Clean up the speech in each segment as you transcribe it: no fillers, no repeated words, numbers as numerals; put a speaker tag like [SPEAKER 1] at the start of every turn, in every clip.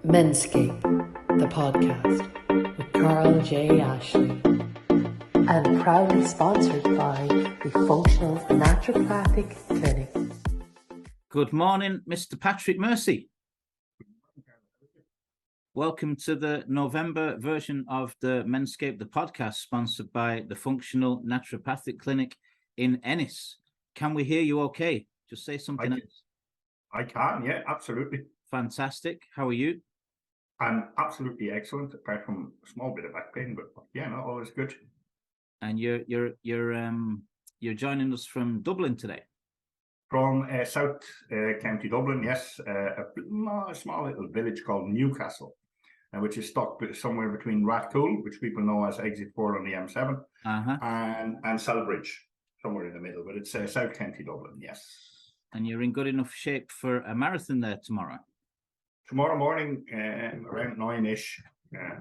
[SPEAKER 1] Menscape The Podcast with Carl.J. Ashley, and proudly sponsored by the Functional Naturopathic Clinic.
[SPEAKER 2] Good morning, Mr. Patrick Mercie. Welcome to the November version of the Menscape The Podcast, sponsored by the Functional Naturopathic Clinic in Ennis. Can we hear you okay? Just say something else.
[SPEAKER 3] I can, yeah, absolutely.
[SPEAKER 2] Fantastic. How are you?
[SPEAKER 3] I'm absolutely excellent, apart from a small bit of back pain, but yeah, no, all is good.
[SPEAKER 2] And you're joining us from Dublin today.
[SPEAKER 3] From South County Dublin, yes, a small little village called Newcastle, which is stuck somewhere between Rathcoole, which people know as Exit 4 on the M7, and Selbridge, somewhere in the middle. But it's South County Dublin, yes.
[SPEAKER 2] And you're in good enough shape for a marathon there tomorrow?
[SPEAKER 3] Tomorrow morning, around 9-ish,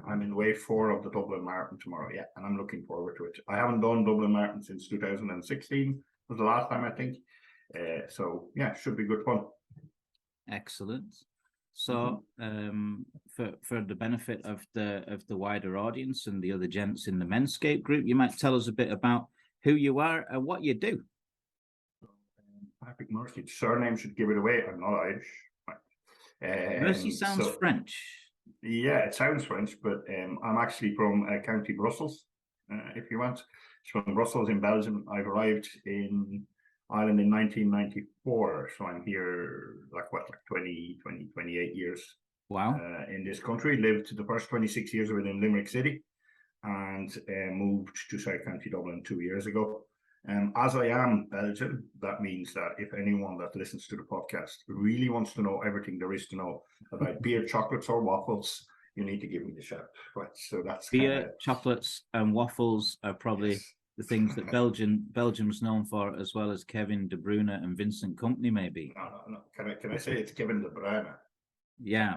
[SPEAKER 3] I'm in wave 4 of the Dublin Marathon tomorrow, yeah, and I'm looking forward to it. I haven't done Dublin Marathon since 2016, was the last time, I think. So, yeah, should be good fun.
[SPEAKER 2] Excellent. So, for the benefit of the wider audience and the other gents in the Menscape group, you might tell us a bit about who you are and what you do.
[SPEAKER 3] Patrick Mercie, surname should give it away. I'm not Irish.
[SPEAKER 2] Mercie sounds French.
[SPEAKER 3] Yeah, it sounds French, but I'm actually from County Brussels, if you want. It's from Brussels in Belgium. I've arrived in Ireland in 1994, so I'm here like 28 years.
[SPEAKER 2] Wow.
[SPEAKER 3] In this country. Lived the first 26 years of it in Limerick City, and moved to South County Dublin 2 years ago. As I am Belgian, that means that if anyone that listens to the podcast really wants to know everything there is to know about beer, chocolates, or waffles, you need to give me the shout. Right, so that's
[SPEAKER 2] beer, chocolates, and waffles are probably the things that Belgium's known for, as well as Kevin De Bruyne and Vincent Company, maybe.
[SPEAKER 3] No. Can I say it's Kevin De Bruyne?
[SPEAKER 2] Yeah.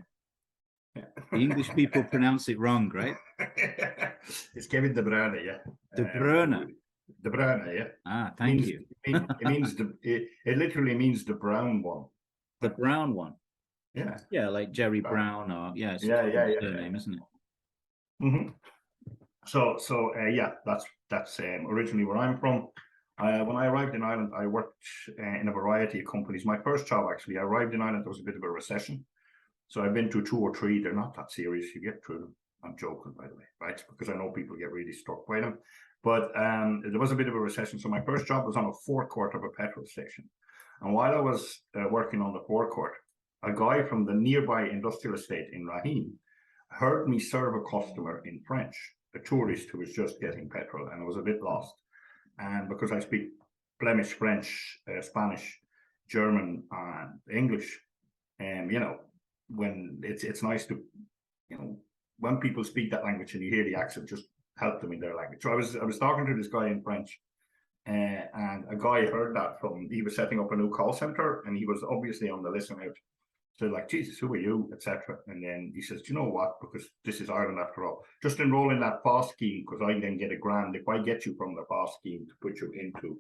[SPEAKER 2] The English people pronounce it wrong, right?
[SPEAKER 3] It's Kevin De Bruyne, yeah.
[SPEAKER 2] De Bruyne.
[SPEAKER 3] De Bruyne, yeah.
[SPEAKER 2] Ah, thank you.
[SPEAKER 3] It literally means the brown one.
[SPEAKER 2] The brown one.
[SPEAKER 3] Yeah.
[SPEAKER 2] Yeah, like Jerry Brown, or
[SPEAKER 3] yeah,
[SPEAKER 2] surname, isn't it?
[SPEAKER 3] Mm-hmm. So yeah, that's originally where I'm from. When I arrived in Ireland, I worked in a variety of companies. My first job, actually, I arrived in Ireland, there was a bit of a recession. So I've been to 2 or 3. They're not that serious. You get through them. I'm joking, by the way, right? Because I know people get really struck by them. But there was a bit of a recession. So my first job was on a forecourt of a petrol station. And while I was working on the forecourt, a guy from the nearby industrial estate in Raheen heard me serve a customer in French, a tourist who was just getting petrol, and I was a bit lost. And because I speak Flemish, French, Spanish, German, and English, when it's nice to, when people speak that language and you hear the accent, just help them in their language. So I was talking to this guy in French, and a guy heard that he was setting up a new call center, and he was obviously on the listen out. So like, Jesus, who are you, etc. And then he says, do you know what? Because this is Ireland after all. Just enroll in that FOSS scheme, because I then get $1,000 if I get you from the FOSS scheme to put you into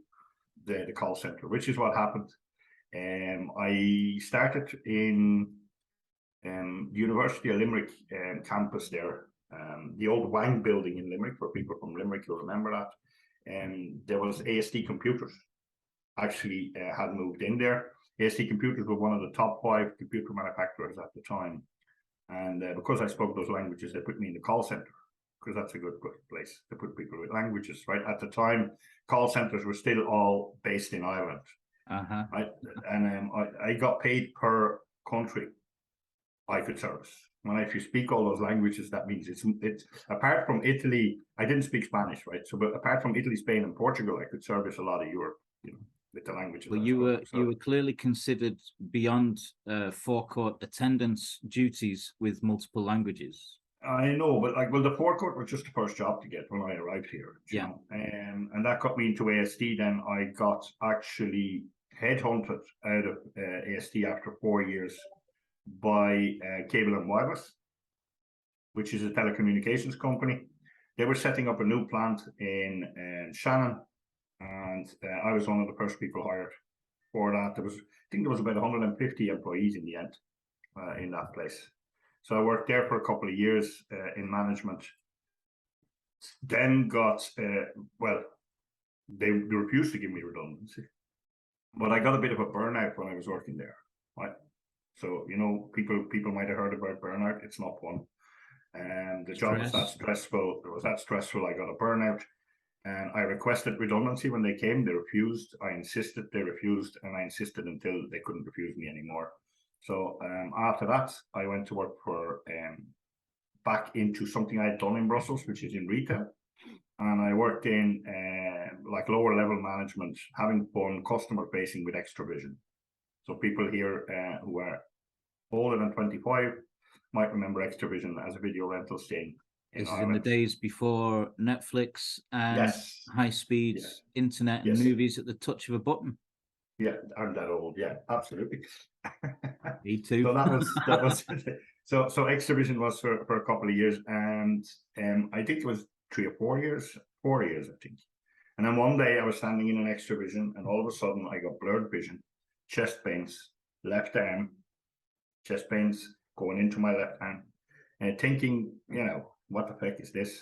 [SPEAKER 3] the call center, which is what happened. I started in the University of Limerick campus there, the old Wang building in Limerick, for people from Limerick who remember that. There was ASD Computers actually had moved in there. ASD Computers were one of the top 5 computer manufacturers at the time. And because I spoke those languages, they put me in the call center, because that's a good place to put people with languages, right? At the time, call centers were still all based in Ireland. Right? And I got paid per country I could service. Well, if you speak all those languages, that means it's apart from Italy, I didn't speak Spanish, right? So, but apart from Italy, Spain, and Portugal, I could service a lot of Europe, with the languages.
[SPEAKER 2] Well, you were clearly considered beyond forecourt attendance duties with multiple languages.
[SPEAKER 3] I know, but the forecourt was just the first job to get when I arrived here. You know? And that got me into ASD. Then I got actually headhunted out of ASD after 4 years by Cable and Wireless, which is a telecommunications company. They were setting up a new plant in Shannon, and I was one of the first people hired for that. I think there was about 150 employees in the end in that place. So I worked there for a couple of years in management. Then got, they refused to give me redundancy. But I got a bit of a burnout when I was working there, right? So, people might have heard about burnout. It's not fun. And the job was that stressful. It was that stressful. I got a burnout. And I requested redundancy when they came. They refused. I insisted. They refused. And I insisted until they couldn't refuse me anymore. So after that, I went to work for back into something I had done in Brussels, which is in retail. And I worked in like lower level management, having fun, customer facing with Extravision. So people here who are older than 25 might remember Extravision as a video rental chain.
[SPEAKER 2] This is in the days before Netflix and high-speed internet and movies at the touch of a button.
[SPEAKER 3] Yeah, I'm that old. Yeah, absolutely.
[SPEAKER 2] Me too.
[SPEAKER 3] So that was so Extravision was for a couple of years, and I think it was 3 or 4 years, 4 years, I think. And then one day I was standing in an Extravision, and all of a sudden I got blurred vision, chest pains, left arm, chest pains going into my left hand, and thinking, what the heck is this?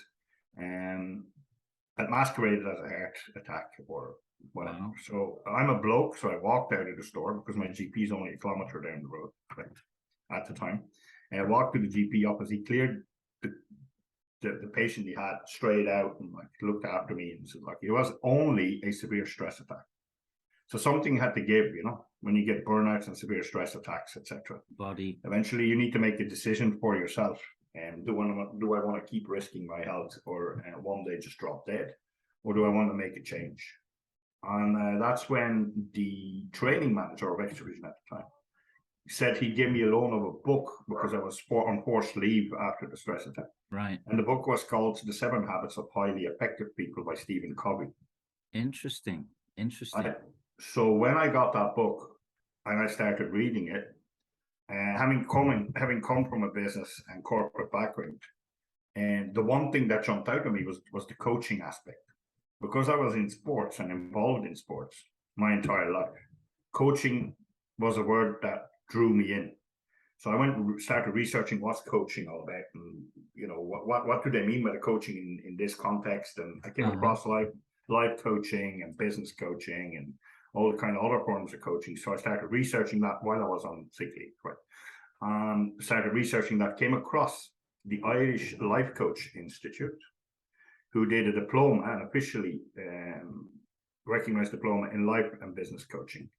[SPEAKER 3] It masqueraded as a heart attack or whatever. Wow. So I'm a bloke, so I walked out of the store because my GP is only a kilometre down the road at the time. And I walked to the GP opposite. He cleared the patient he had straight out and looked after me and said it was only a severe stress attack. So something had to give, when you get burnouts and severe stress attacks, etc.
[SPEAKER 2] Body.
[SPEAKER 3] Eventually, you need to make a decision for yourself. Do I want to keep risking my health or one day just drop dead? Or do I want to make a change? And that's when the training manager of Extravision at the time said he'd give me a loan of a book because I was on forced leave after the stress attack.
[SPEAKER 2] Right.
[SPEAKER 3] And the book was called The 7 Habits of Highly Effective People by Stephen Covey.
[SPEAKER 2] Interesting.
[SPEAKER 3] So when I got that book and I started reading it, having come from a business and corporate background, and the one thing that jumped out at me was the coaching aspect. Because I was in sports and involved in sports my entire life, coaching was a word that drew me in. So I went and started researching what's coaching all about, and what do they mean by the coaching in this context. And I came across life coaching and business coaching and all the kind of other forms of coaching. So I started researching that while I was on sick leave, right? Started researching that, came across the Irish Life Coach Institute, who did a diploma, an officially recognized diploma in life and business coaching.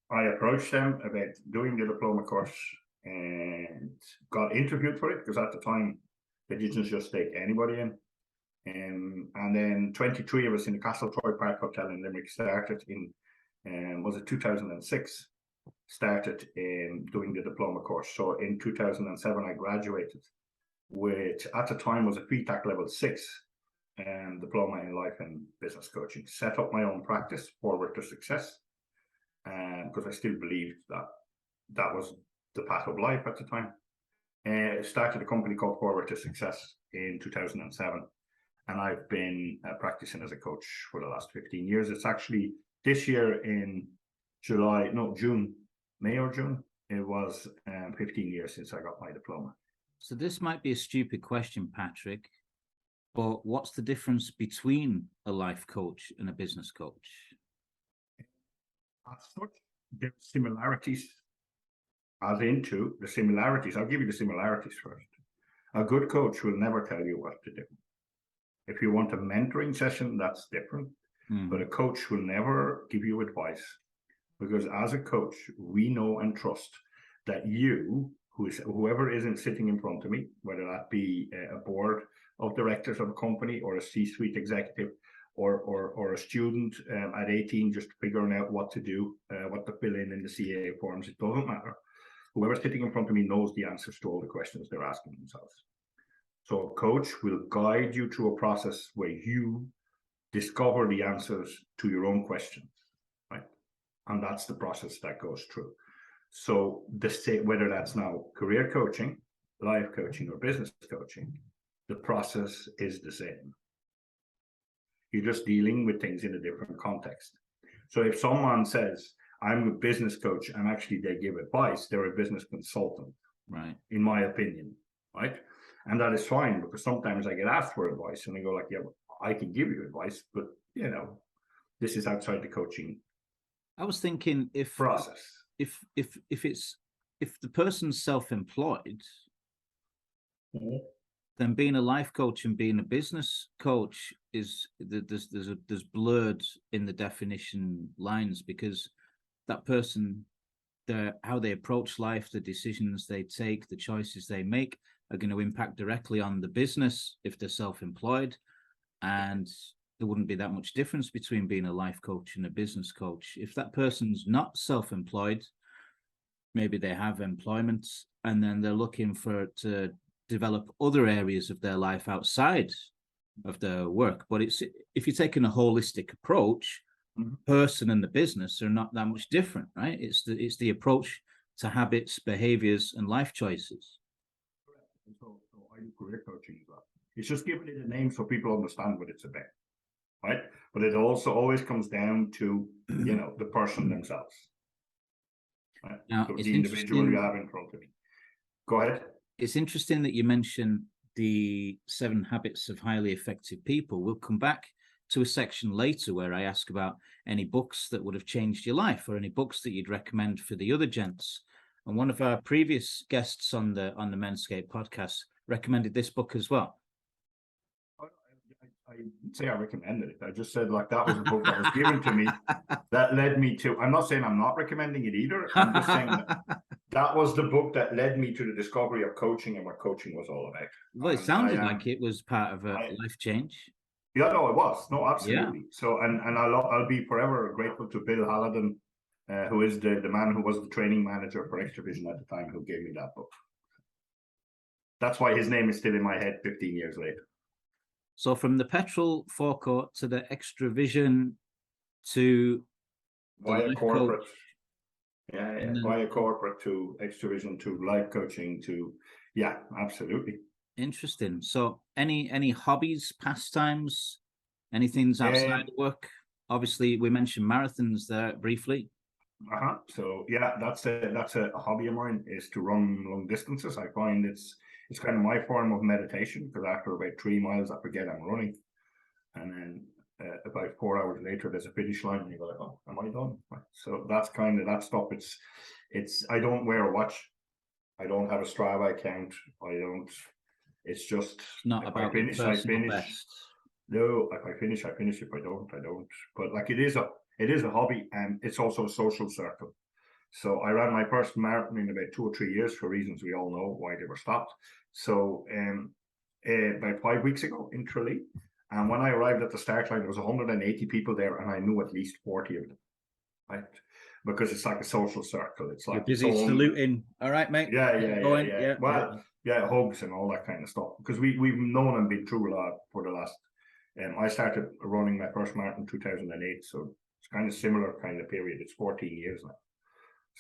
[SPEAKER 3] I approached them about doing the diploma course and got interviewed for it because at the time they didn't just take anybody in. And then 23 of us in the Castletroy Park Hotel in Limerick started in 2006, started doing the diploma course. So in 2007, I graduated with, at the time, was a PTAC level 6 diploma in life and business coaching. Set up my own practice, Forward to Success, because I still believed that was the path of life at the time. Started a company called Forward to Success in 2007. And I've been practicing as a coach for the last 15 years. It's actually this year in May or June, it was 15 years since I got my diploma.
[SPEAKER 2] So this might be a stupid question, Patrick, but what's the difference between a life coach and a business coach?
[SPEAKER 3] There's similarities. I'll give you the similarities first. A good coach will never tell you what to do. If you want a mentoring session, that's different. But a coach will never give you advice, because as a coach, we know and trust that whoever isn't sitting in front of me, whether that be a board of directors of a company or a C-suite executive or a student at 18 just figuring out what to do, what to fill in the CAA forms, it doesn't matter. Whoever's sitting in front of me knows the answers to all the questions they're asking themselves. So a coach will guide you through a process where you discover the answers to your own questions, right? And that's the process that goes through. So whether that's now career coaching, life coaching, or business coaching, the process is the same. You're just dealing with things in a different context. So if someone says, I'm a business coach, and actually they give advice, they're a business consultant.
[SPEAKER 2] Right.
[SPEAKER 3] in my opinion, right? And that is fine, because sometimes I get asked for advice and I go like, yeah, well, I can give you advice, but this is outside the coaching
[SPEAKER 2] I was thinking
[SPEAKER 3] process.
[SPEAKER 2] if the person's self-employed, then being a life coach and being a business coach there's blurred in the definition lines, because that person, how they approach life, the decisions they take, the choices they make are going to impact directly on the business if they're self-employed, and there wouldn't be that much difference between being a life coach and a business coach. If that person's not self-employed, maybe they have employment and then they're looking to develop other areas of their life outside of their work. But if you're taking a holistic approach, person and the business are not that much different, right? It's the approach to habits, behaviors, and life choices.
[SPEAKER 3] So I do career coaching as well. It's just giving it a name so people understand what it's about, right? But it also always comes down to the person themselves, right?
[SPEAKER 2] Now,
[SPEAKER 3] so
[SPEAKER 2] it's
[SPEAKER 3] the individual you have in front of you. Go ahead.
[SPEAKER 2] It's interesting that you mentioned the 7 habits of highly effective people. We'll come back to a section later where I ask about any books that would have changed your life, or any books that you'd recommend for the other gents. And one of our previous guests on the Menscape podcast recommended this book as well.
[SPEAKER 3] I didn't say I recommended it. I just said like that was a book that was given to me that led me to. I'm not saying I'm not recommending it either. I'm just saying that was the book that led me to the discovery of coaching and what coaching was all about.
[SPEAKER 2] Well, it sounded like it was part of a life change.
[SPEAKER 3] Yeah, no, it was. No, absolutely. Yeah. So, and I'll be forever grateful to Bill Hallidan, who is the man who was the training manager for Extravision at the time, who gave me that book. That's why his name is still in my head 15 years later.
[SPEAKER 2] So from the petrol forecourt to the Extravision to
[SPEAKER 3] via corporate, via corporate to Extravision to life coaching to, yeah, absolutely.
[SPEAKER 2] Interesting. So any hobbies, pastimes, anything outside of work? Obviously, we mentioned marathons there briefly.
[SPEAKER 3] So yeah, that's a hobby of mine, is to run long distances. I find it's kind of my form of meditation, because after about 3 miles, I forget I'm running, and then about 4 hours later, there's a finish line, and you go like, oh, am I done? So that's kind of that stuff. It's I don't wear a watch, I don't have a Strava account, I don't. It's just
[SPEAKER 2] not about I finish. Best.
[SPEAKER 3] No, if I finish, I finish. If I don't, I don't. But like it is a hobby, and it's also a social circle. So I ran my first marathon in about 2 or 3 years for reasons we all know why they were stopped. So about 5 weeks ago in Tralee, and when I arrived at the start line, there was 180 people there, and I knew at least 40 of them, right? Because it's like a social circle. It's like
[SPEAKER 2] you're busy saluting. All right, mate.
[SPEAKER 3] Yeah. Well, yeah, hugs and all that kind of stuff. Because we've known and been through a lot for the last. I started running my first marathon in 2008, so it's kind of similar kind of period. It's 14 years now.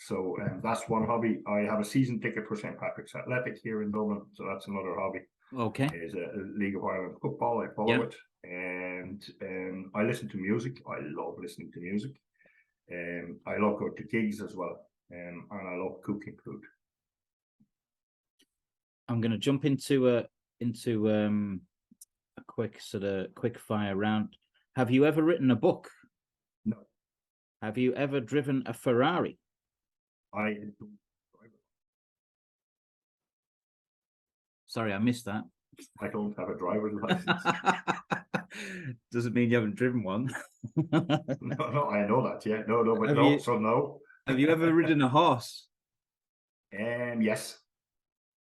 [SPEAKER 3] So that's one hobby. I have a season ticket for St. Patrick's Athletic here in Dublin, so that's another hobby.
[SPEAKER 2] Okay.
[SPEAKER 3] Is a League of Ireland football. I follow it, and I listen to music. I love listening to music. I love going to gigs as well, and I love cooking food.
[SPEAKER 2] I'm going to jump into a quick fire round. Have you ever written a book?
[SPEAKER 3] No.
[SPEAKER 2] Have you ever driven a Ferrari?
[SPEAKER 3] I don't drive it.
[SPEAKER 2] Sorry, I missed that.
[SPEAKER 3] I don't have a driver's license.
[SPEAKER 2] Doesn't mean you haven't driven one.
[SPEAKER 3] No, I know that. Yeah, no, but no.
[SPEAKER 2] Have you ever ridden a horse?
[SPEAKER 3] Yes.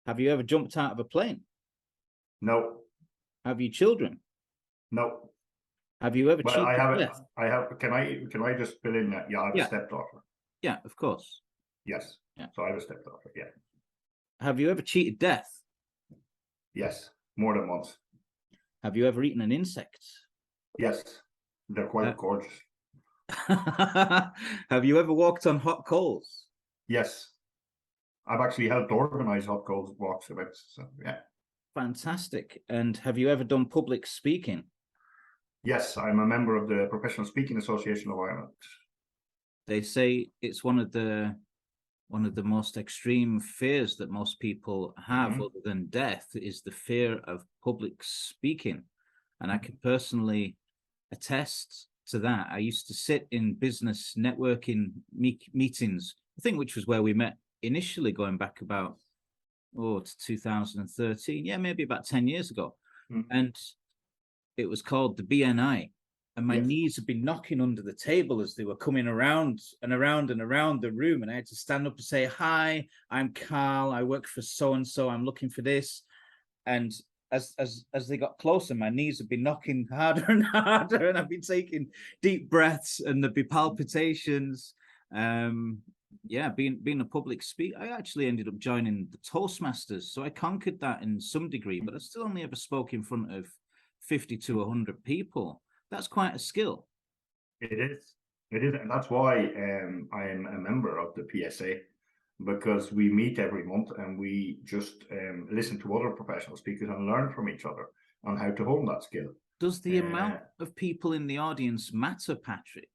[SPEAKER 2] Have you ever jumped out of a plane?
[SPEAKER 3] No.
[SPEAKER 2] Have you children?
[SPEAKER 3] No.
[SPEAKER 2] Have you ever cheated?
[SPEAKER 3] I have. Can I just fill in that? Yeah, I have a stepdaughter.
[SPEAKER 2] Yeah, of course.
[SPEAKER 3] Yes. Yeah. So I have a stepdaughter. Yeah.
[SPEAKER 2] Have you ever cheated death?
[SPEAKER 3] Yes, more than once.
[SPEAKER 2] Have you ever eaten an insect?
[SPEAKER 3] Yes, they're quite gorgeous.
[SPEAKER 2] Have you ever walked on hot coals?
[SPEAKER 3] Yes, I've actually helped organize hot coals walks events. So yeah.
[SPEAKER 2] Fantastic. And have you ever done public speaking?
[SPEAKER 3] Yes, I'm a member of the Professional Speaking Association of Ireland.
[SPEAKER 2] They say it's one of the one of the most extreme fears that most people have, other than death, is the fear of public speaking. And I can personally attest to that. I used to sit in business networking meetings, I think, which was where we met initially, going back about to 2013. Yeah, maybe about 10 years ago. And it was called the BNI. And my knees had been knocking under the table as they were coming around and around and around the room. And I had to stand up and say, "Hi, I'm Carl. I work for so-and-so. I'm looking for this." And as they got closer, my knees had been knocking harder and harder. And I've been taking deep breaths, and there'd be palpitations. Being a public speaker, I actually ended up joining the Toastmasters. So I conquered that in some degree, but I still only ever spoke in front of 50 to 100 people. That's quite a skill.
[SPEAKER 3] It is, and that's why I am a member of the PSA, because we meet every month and we just listen to other professional speakers and learn from each other on how to hone that skill.
[SPEAKER 2] Does the amount of people in the audience matter, Patrick?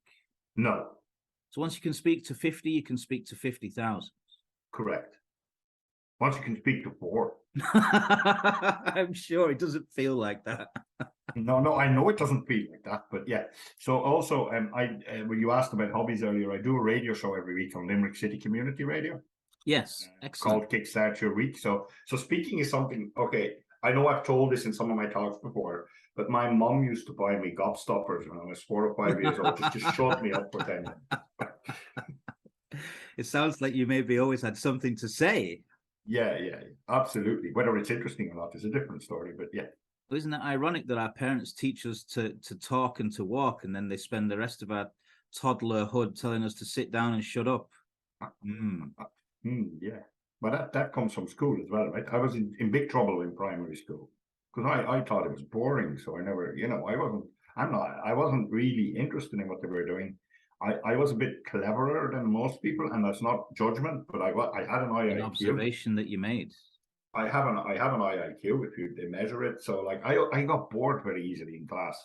[SPEAKER 3] No.
[SPEAKER 2] So once you can speak to 50, you can speak to 50,000.
[SPEAKER 3] Correct. Once you can speak to 4.
[SPEAKER 2] I'm sure it doesn't feel like that.
[SPEAKER 3] No, I know it doesn't feel like that, but yeah. So also, when you asked about hobbies earlier, I do a radio show every week on Limerick City Community Radio.
[SPEAKER 2] Yes, excellent.
[SPEAKER 3] Called Kickstart Your Week. So speaking is something. Okay, I know I've told this in some of my talks before, but my mom used to buy me gobstoppers when I was 4 or 5 years old, just to shut me up for 10 minutes.
[SPEAKER 2] It sounds like you maybe always had something to say.
[SPEAKER 3] Yeah, absolutely. Whether it's interesting or not is a different story, but yeah.
[SPEAKER 2] Well, isn't it ironic that our parents teach us to talk and to walk, and then they spend the rest of our toddlerhood telling us to sit down and shut up?
[SPEAKER 3] Yeah, but that comes from school as well, right? I was in big trouble in primary school because I thought it was boring, so I never, I wasn't really interested in what they were doing. I was a bit cleverer than most people, and that's not judgment, but I had an IIQ.
[SPEAKER 2] An observation that you made.
[SPEAKER 3] I have an IIQ if they measure it. So like I got bored very easily in class,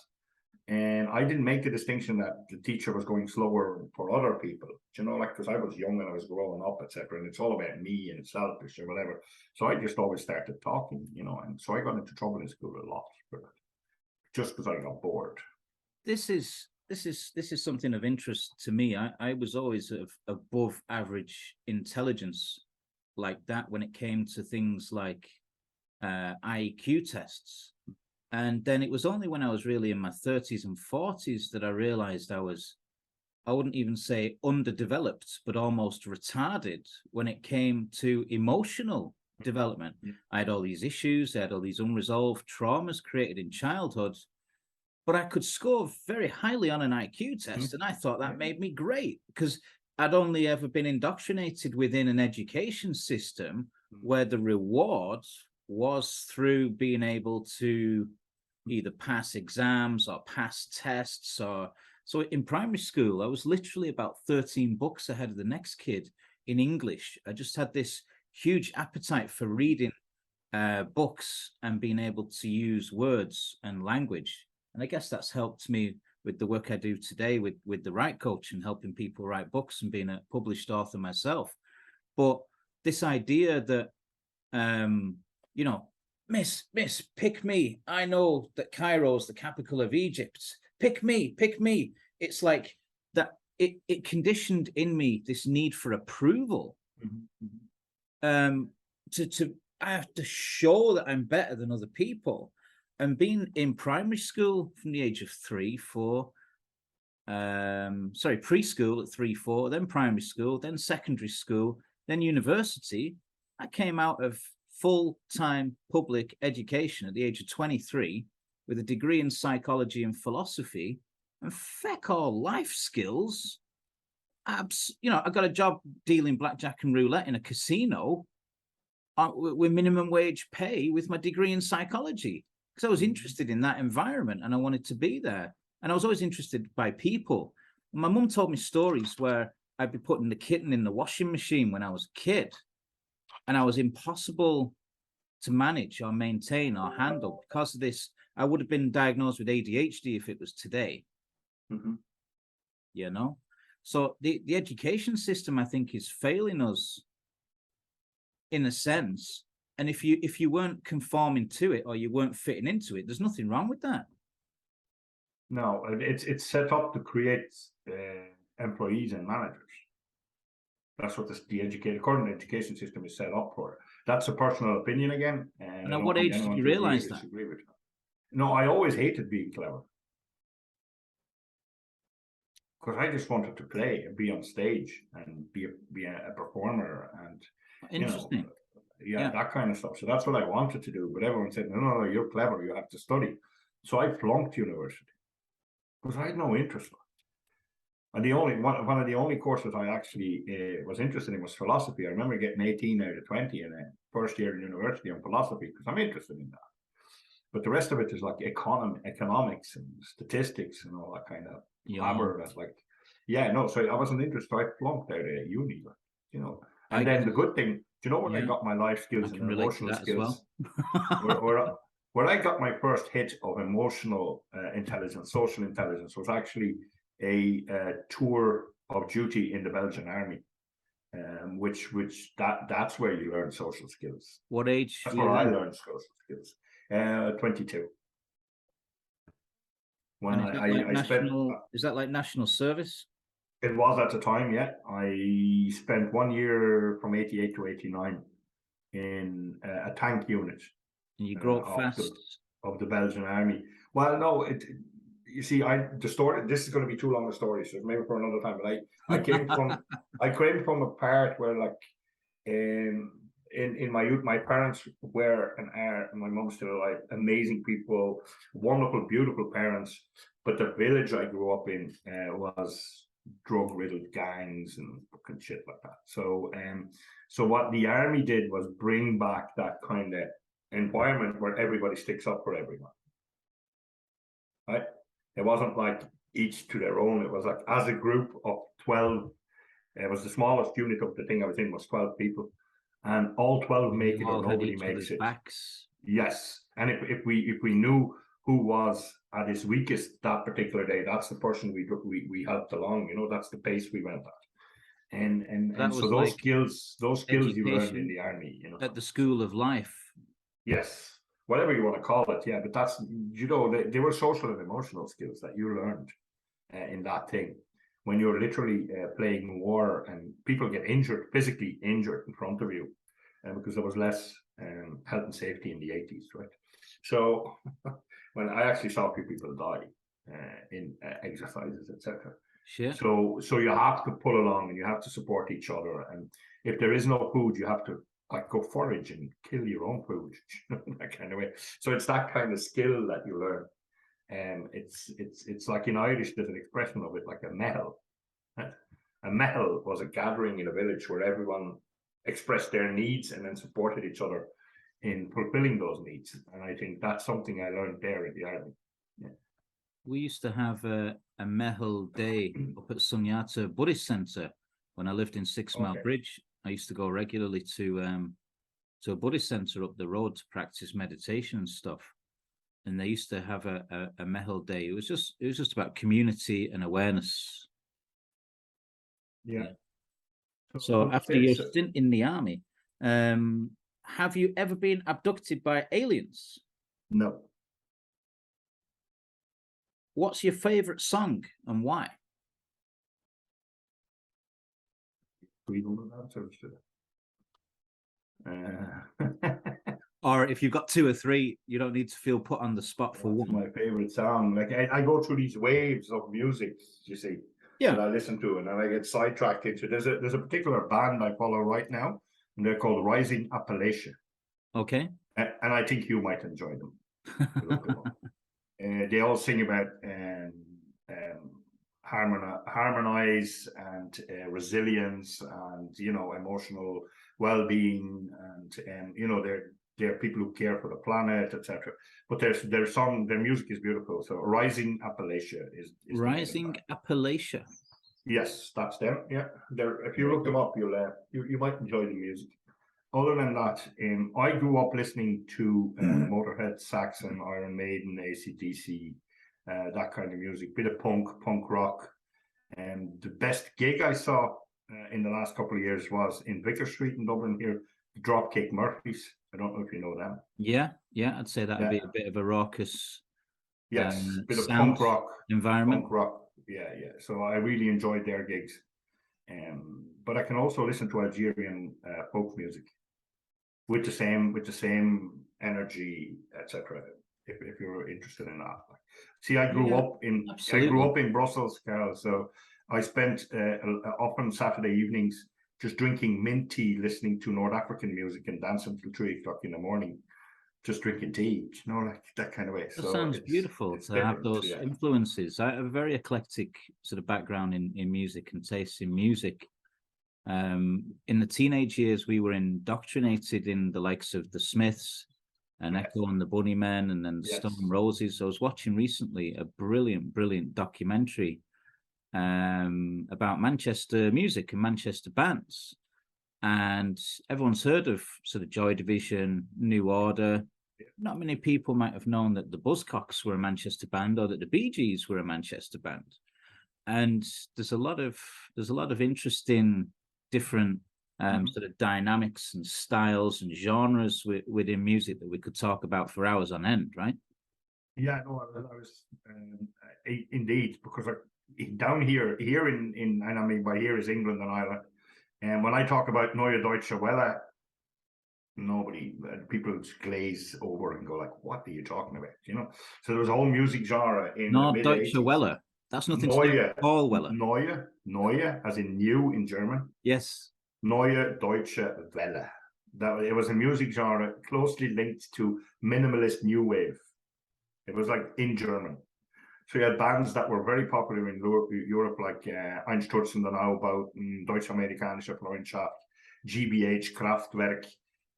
[SPEAKER 3] and I didn't make the distinction that the teacher was going slower for other people. Because I was young and I was growing up, etc. And it's all about me and selfish or whatever. So I just always started talking, and so I got into trouble in school a lot just because I got bored.
[SPEAKER 2] This is something of interest to me. I was always of above average intelligence like that when it came to things like IQ tests. And then it was only when I was really in my 30s and 40s that I realized I wouldn't even say underdeveloped, but almost retarded when it came to emotional development. I had all these issues, I had all these unresolved traumas created in childhood, but I could score very highly on an IQ test. And I thought that made me great because I'd only ever been indoctrinated within an education system where the reward was through being able to either pass exams or pass tests. So in primary school, I was literally about 13 books ahead of the next kid in English. I just had this huge appetite for reading books and being able to use words and language. And I guess that's helped me with the work I do today with the Write Coach and helping people write books and being a published author myself. But this idea that, Miss, pick me. I know that Cairo is the capital of Egypt. Pick me. It's like that. It conditioned in me this need for approval. I have to show that I'm better than other people. And being in primary school from the age of 3, 4, preschool at 3, 4, then primary school, then secondary school, then university, I came out of full-time public education at the age of 23 with a degree in psychology and philosophy and feck all life skills. I got a job dealing blackjack and roulette in a casino with minimum wage pay with my degree in psychology. Because I was interested in that environment and I wanted to be there. And I was always interested by people. My mum told me stories where I'd be putting the kitten in the washing machine when I was a kid. And I was impossible to manage or maintain or handle. Because of this, I would have been diagnosed with ADHD if it was today. So the education system, I think, is failing us in a sense. And if you weren't conforming to it or you weren't fitting into it, there's nothing wrong with that.
[SPEAKER 3] No, it's set up to create employees and managers. That's what the current education system is set up for. That's a personal opinion again.
[SPEAKER 2] And at what age did you realize that?
[SPEAKER 3] No, I always hated being clever. Because I just wanted to play and be on stage and be a performer and
[SPEAKER 2] interesting.
[SPEAKER 3] That kind of stuff. So that's what I wanted to do. But everyone said, no, you're clever. You have to study. So I flunked university because I had no interest. And one of the only courses I actually was interested in was philosophy. I remember getting 18 out of 20 in a first year in university on philosophy because I'm interested in that. But the rest of it is like economics and statistics and all that kind of blabber. That's like, so I wasn't interested. I flunked out of uni, And then the good thing, do you know when I got my life skills and emotional skills? Where I got my first hit of emotional intelligence, social intelligence, was actually a tour of duty in the Belgian army, that's where you learn social skills.
[SPEAKER 2] What age?
[SPEAKER 3] That's where I learned social skills. 22. When I spent.
[SPEAKER 2] Is that like national service?
[SPEAKER 3] It was at the time, yeah. I spent 1 year from 88 to 89 in a tank unit.
[SPEAKER 2] And you grow up fast.
[SPEAKER 3] Of the Belgian army. Well, no, you see, the story. This is going to be too long a story, so maybe for another time. But I came from a part where, like, in my youth, my parents were and are, and my mom's still alive, amazing people, wonderful, beautiful parents. But the village I grew up in was drug-riddled gangs and fucking shit like that. So what the army did was bring back that kind of environment where everybody sticks up for everyone. Right? It wasn't like each to their own. It was like as a group of 12. It was the smallest unit of the thing I was in was 12 people, and all 12 make it or nobody makes it.
[SPEAKER 2] Backs.
[SPEAKER 3] Yes, and if we knew who was at his weakest that particular day, that's the person we helped along. That's the pace we went at, and so those like skills you learned in the army.
[SPEAKER 2] At the school of life.
[SPEAKER 3] Yes, whatever you want to call it, yeah. But that's they were social and emotional skills that you learned in that thing. When you're literally playing war and people get physically injured in front of you, because there was less health and safety in the 80s, right? So when I actually saw people die in exercises, etc.
[SPEAKER 2] Sure.
[SPEAKER 3] So you have to pull along and you have to support each other. And if there is no food, you have to go forage and kill your own food, that kind of way. So it's that kind of skill that you learn. It's like in Irish, there's an expression of it like a mehel. A mehel was a gathering in a village where everyone expressed their needs and then supported each other in fulfilling those needs. And I think that's something I learned there in the army. Yeah.
[SPEAKER 2] We used to have a mehel day up at Sunyata Buddhist Center when I lived in 6 Mile Bridge. I used to go regularly to a Buddhist center up the road to practice meditation and stuff. And they used to have a mehel day. It was just about community and awareness.
[SPEAKER 3] Yeah.
[SPEAKER 2] So after your stint in the army, have you ever been abducted by aliens?
[SPEAKER 3] No.
[SPEAKER 2] What's your favorite song and why?
[SPEAKER 3] We don't know answers to that.
[SPEAKER 2] Or if you've got 2 or 3, you don't need to feel put on the spot for one.
[SPEAKER 3] My favorite song. Like I go through these waves of music, you see, that I listen to, and then I get sidetracked into. There's a particular band I follow right now, and they're called Rising Appalachia.
[SPEAKER 2] Okay.
[SPEAKER 3] And I think you might enjoy them. Look them up. They all sing about harmonize and resilience and emotional well-being, and they're people who care for the planet, etc. But their music is beautiful. So Rising Appalachia is
[SPEAKER 2] Rising Appalachia.
[SPEAKER 3] Yes, that's them. Yeah, if you look them up, you might enjoy the music. Other than that, I grew up listening to Motorhead, Saxon, Iron Maiden, AC/DC, that kind of music, bit of punk rock. And the best gig I saw in the last couple of years was in Vicar Street in Dublin here, the Dropkick Murphys. I don't know if you know them.
[SPEAKER 2] Yeah, I'd say that would be a bit of a raucous
[SPEAKER 3] bit of
[SPEAKER 2] sound
[SPEAKER 3] punk rock
[SPEAKER 2] environment.
[SPEAKER 3] Yeah. So I really enjoyed their gigs. But I can also listen to Algerian folk music with the same energy, etc. If you're interested in that. See, I grew up in Brussels, Carl. So I spent often Saturday evenings just drinking mint tea, listening to North African music, and dancing till 3 o'clock in the morning, just drinking tea. You know, like that kind of way.
[SPEAKER 2] That sounds beautiful to have those influences. I have a very eclectic sort of background in music and tastes in music. In the teenage years, we were indoctrinated in the likes of the Smiths and Echo and the Bunnymen, and then the Stone Roses. I was watching recently a brilliant documentary about Manchester music and Manchester bands. And everyone's heard of sort of Joy Division, New Order. Not many people might have known that the Buzzcocks were a Manchester band, or that the Bee Gees were a Manchester band. And there's a lot of interesting different sort of dynamics and styles and genres within music that we could talk about for hours on end, right?
[SPEAKER 3] Yeah, no, I was indeed, because down here in and I mean by here is England and Ireland, and when I talk about Neue Deutsche Welle, people glaze over and go like, "What are you talking about?" You know. So there was a whole music genre in the mid-80s.
[SPEAKER 2] Deutsche Welle. That's nothing to do with Paul Weller.
[SPEAKER 3] Neue, as in new in German.
[SPEAKER 2] Yes.
[SPEAKER 3] Neue Deutsche Welle. It was a music genre closely linked to minimalist new wave. It was like in German. So you had bands that were very popular in Europe, like Einsturzen der Neubauten, Deutsche Amerikanische Freundschaft, GBH, Kraftwerk.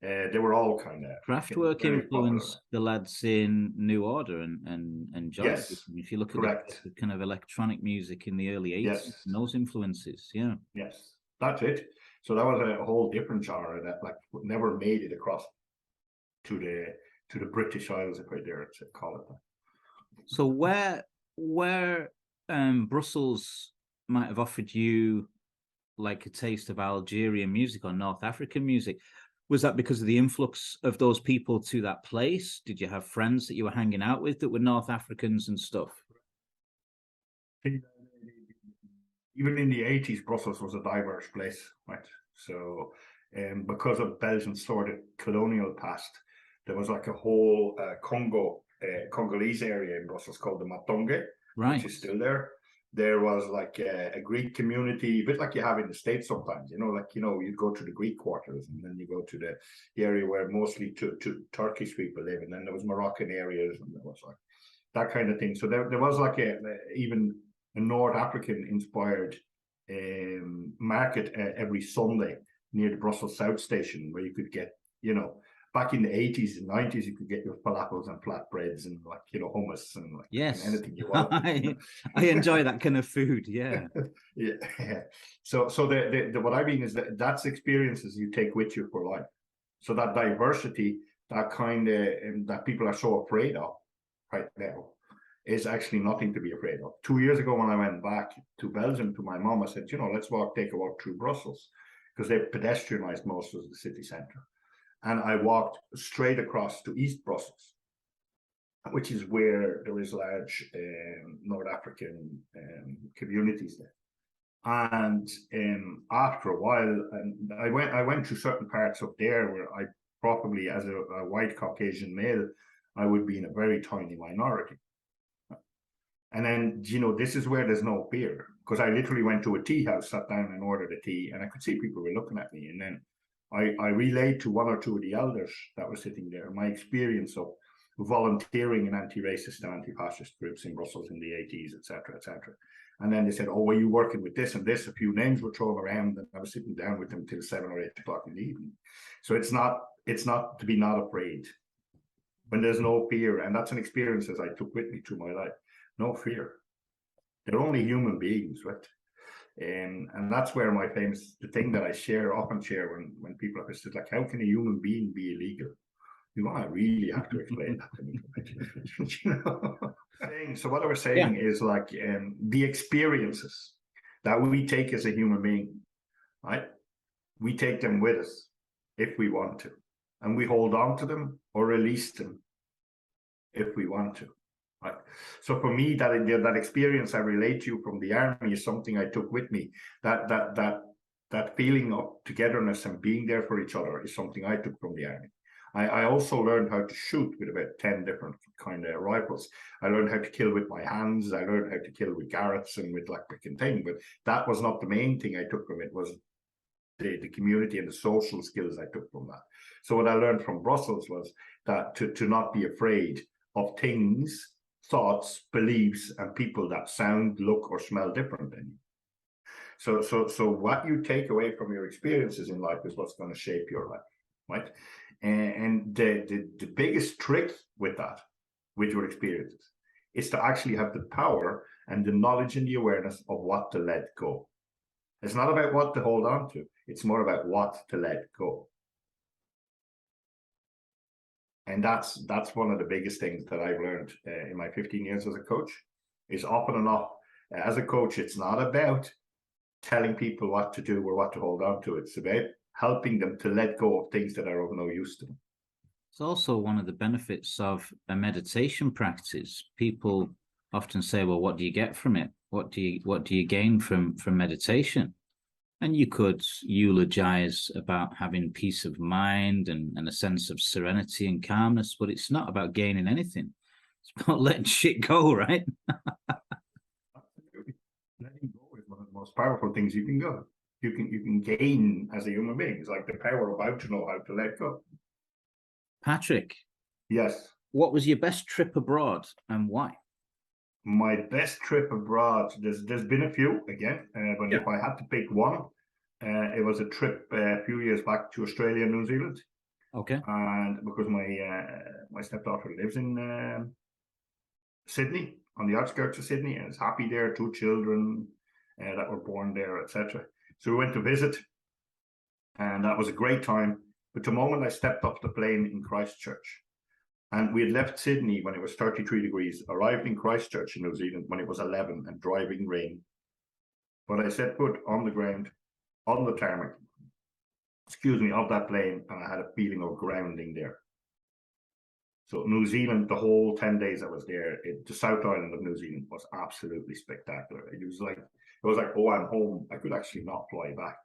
[SPEAKER 3] They were all kind of
[SPEAKER 2] Kraftwerk influenced the lads in New Order and Joy.
[SPEAKER 3] Yes,
[SPEAKER 2] if you look at the kind of electronic music in the early 80s, and those influences,
[SPEAKER 3] Yes, that's it. So that was a whole different genre that like never made it across to the British Isles, if I dare to call it that.
[SPEAKER 2] So where Brussels might have offered you like a taste of Algerian music or North African music, was that because of the influx of those people to that place? Did you have friends that you were hanging out with that were North Africans and stuff?
[SPEAKER 3] Even in the 80s, Brussels was a diverse place, right? So because of Belgium's sort of colonial past, there was like a whole Congolese area in Brussels called the Matonge, which is still there. There was like a Greek community, a bit like you have in the States sometimes, you go to the Greek quarters, and then you go to the area where mostly to Turkish people live, and then there was Moroccan areas, and there was like that kind of thing. So there was like even a North African inspired market every Sunday near the Brussels South Station, where you could get, back in the 80s and 90s, you could get your falafels and flatbreads and hummus and anything you want.
[SPEAKER 2] I enjoy that kind of food. Yeah.
[SPEAKER 3] Yeah. So the what I mean is that's experiences you take with you for life. So that diversity, that kind of that people are so afraid of right now, is actually nothing to be afraid of. 2 years ago, when I went back to Belgium to my mom, I said, let's take a walk through Brussels, because they've pedestrianized most of the city center. And I walked straight across to East Brussels, which is where there is large North African communities there. And after a while, and I went to certain parts up there where I probably, as a white Caucasian male, I would be in a very tiny minority. And then, this is where there's no fear, because I literally went to a tea house, sat down and ordered a tea, and I could see people were looking at me. And then I relayed to one or two of the elders that were sitting there my experience of volunteering in anti-racist and anti-fascist groups in Brussels in the 80s, et cetera, et cetera. And then they said, "Oh, were you working with this and this?" A few names were thrown around, and I was sitting down with them till 7 or 8 o'clock in the evening. So it's not to be not afraid when there's no fear. And that's an experience as I took with me through my life. No fear. They're only human beings, right? And that's where the thing that I often share when people are said, like, how can a human being be illegal? You want to really have to explain that to me. So what I was saying is like the experiences. that we take as a human being, right? We take them with us if we want to, and we hold on to them or release them if we want to, right? So for me, that experience I relate to from the army is something I took with me. That feeling of togetherness and being there for each other is something I took from the army. I also learned how to shoot with about 10 different kind of rifles. I learned how to kill with my hands. I learned how to kill with Garrett's and with like and thing. But that was not the main thing I took from it. Was the community and the social skills I took from that. So what I learned from Brussels was that to not be afraid of things, thoughts, beliefs, and people that sound, look, or smell different than you. So what you take away from your experiences in life is what's going to shape your life, right? And the biggest trick with that, with your experiences, is to actually have the power and the knowledge and the awareness of what to let go. It's not about what to hold on to. It's more about what to let go. And that's one of the biggest things that I've learned in my 15 years as a coach, is often enough, as a coach, it's not about telling people what to do or what to hold on to. It's about helping them to let go of things that are of no use to them.
[SPEAKER 2] It's also one of the benefits of a meditation practice. People often say, well, what do you get from it? What do you gain from meditation? And you could eulogize about having peace of mind and a sense of serenity and calmness, but it's not about gaining anything. It's about letting shit go, right?
[SPEAKER 3] Absolutely. Letting go is one of the most powerful things you can go. You can gain as a human being. It's like the power of how to know how to let go.
[SPEAKER 2] Patrick.
[SPEAKER 3] Yes.
[SPEAKER 2] What was your best trip abroad and why?
[SPEAKER 3] My best trip abroad, there's been a few again, but if I had to pick one, it was a trip a few years back to Australia and New Zealand.
[SPEAKER 2] Okay.
[SPEAKER 3] And because my stepdaughter lives in Sydney, on the outskirts of Sydney, and is happy there, 2 children that were born there, etc. So we went to visit, and that was a great time. But the moment I stepped off the plane in Christchurch, and we had left Sydney when it was 33 degrees, arrived in Christchurch in New Zealand when it was 11 and driving rain. But I set foot on the ground, on the tarmac, of that plane, and I had a feeling of grounding there. So New Zealand, the whole 10 days I was there, the South Island of New Zealand was absolutely spectacular. It was like, oh, I'm home. I could actually not fly back.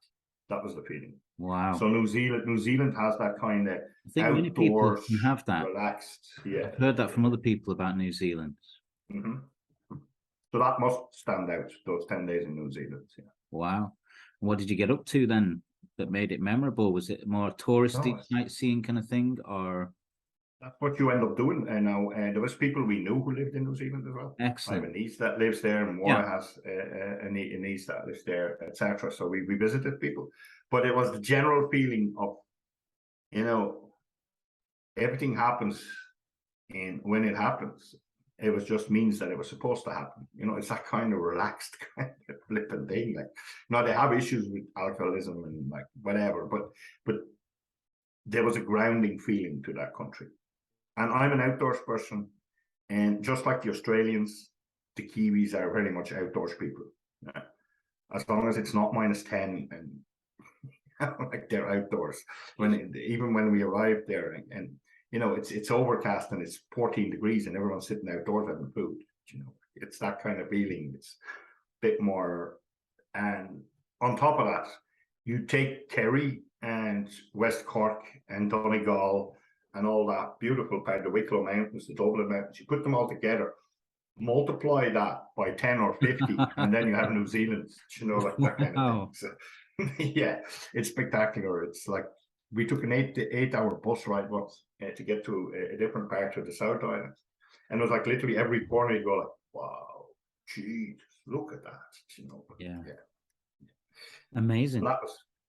[SPEAKER 3] That was the feeling.
[SPEAKER 2] Wow.
[SPEAKER 3] So New Zealand has that kind of
[SPEAKER 2] I think many people can have that.
[SPEAKER 3] Relaxed. Yeah.
[SPEAKER 2] I've heard that from other people about New Zealand.
[SPEAKER 3] Mm-hmm. So that must stand out, those 10 days in New Zealand. Yeah.
[SPEAKER 2] Wow. What did you get up to then that made it memorable? Was it more touristy, sightseeing kind of thing, or?
[SPEAKER 3] That's what you end up doing now. And there was people we knew who lived in New Zealand as well.
[SPEAKER 2] Excellent.
[SPEAKER 3] I have a niece that lives there, and Maura has a niece that lives there, etc. So we visited people. But it was the general feeling of, everything happens, and when it happens, it was just means that it was supposed to happen. It's that kind of relaxed kind of flippant thing. Like, they have issues with alcoholism and like whatever, but there was a grounding feeling to that country. And I'm an outdoors person, and just like the Australians, the Kiwis are very much outdoors people. Yeah. As long as it's not -10, and like they're outdoors. Even when we arrived there, and it's overcast and it's 14 degrees, and everyone's sitting outdoors having food. It's that kind of feeling. It's a bit more. And on top of that, you take Kerry and West Cork and Donegal and all that beautiful part, the Wicklow Mountains, the Dublin Mountains, you put them all together, multiply that by 10 or 50, and then you have New Zealand, like that kind of thing. So, yeah, it's spectacular. It's like we took an 8-hour bus ride once to get to a different part of the South Island. And it was like literally every corner you go like, wow, geez, look at that,
[SPEAKER 2] Yeah. Amazing.
[SPEAKER 3] So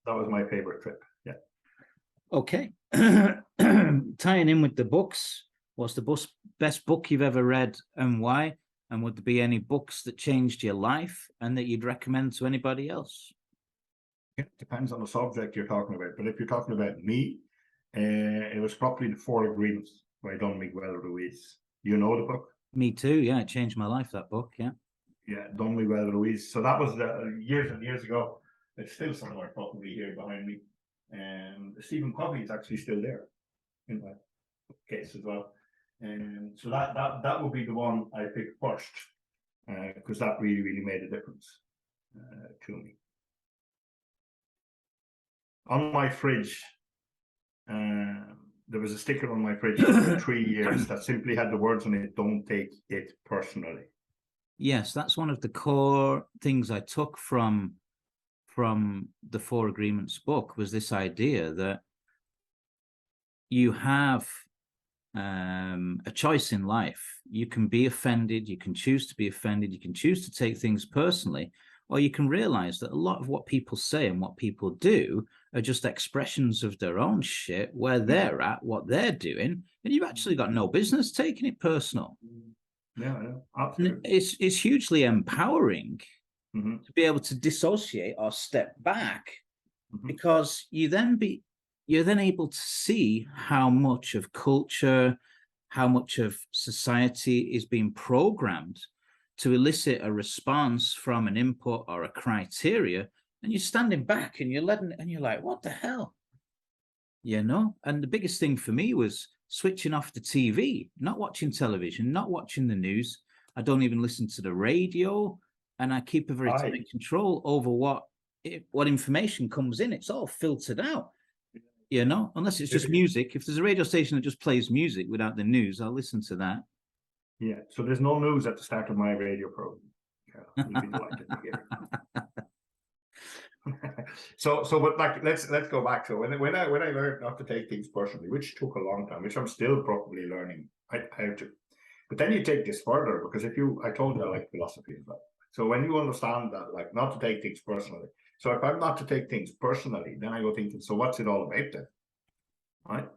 [SPEAKER 3] that was my favorite trip. Yeah.
[SPEAKER 2] Okay. Tying in with the books, what's the best book you've ever read and why? And would there be any books that changed your life and that you'd recommend to anybody else?
[SPEAKER 3] It depends on the subject you're talking about. But if you're talking about me, it was probably The 4 Agreements by Don Miguel Ruiz. You know the book?
[SPEAKER 2] Me too. Yeah, it changed my life, that book. Yeah.
[SPEAKER 3] done Miguel Ruiz. So that was years and years ago. It's still somewhere probably here behind me. And Stephen Covey is actually still there in that case as well. And so that would be the one I picked first, because that really, really made a difference to me. On my fridge, there was a sticker on my fridge for 3 years that simply had the words on it, "Don't take it personally."
[SPEAKER 2] Yes, that's one of the core things I took from the Four Agreements book, was this idea that you have a choice in life. You can be offended, you can choose to be offended, you can choose to take things personally, or you can realize that a lot of what people say and what people do are just expressions of their own shit, where they're at, what they're doing, and you've actually got no business taking it personal.
[SPEAKER 3] Yeah, absolutely.
[SPEAKER 2] It's hugely empowering to be able to dissociate or step back, because you're then able to see how much of culture, how much of society is being programmed to elicit a response from an input or a criteria, and you're standing back and you're like, what the hell? And the biggest thing for me was switching off the TV, not watching television, not watching the news. I don't even listen to the radio, and I keep a very tight control over what information comes in. It's all filtered out, unless it's just music. If there's a radio station that just plays music without the news, I'll listen to that.
[SPEAKER 3] Yeah, so there's no news at the start of my radio program. You'll be delighted to hear. But like, let's go back to when I learned not to take things personally, which took a long time, which I'm still probably learning how to. But then you take this further, because I told you I like philosophy as well. So when you understand that, like, not to take things personally. So if I'm not to take things personally, then I go thinking, so what's it all about then? Right?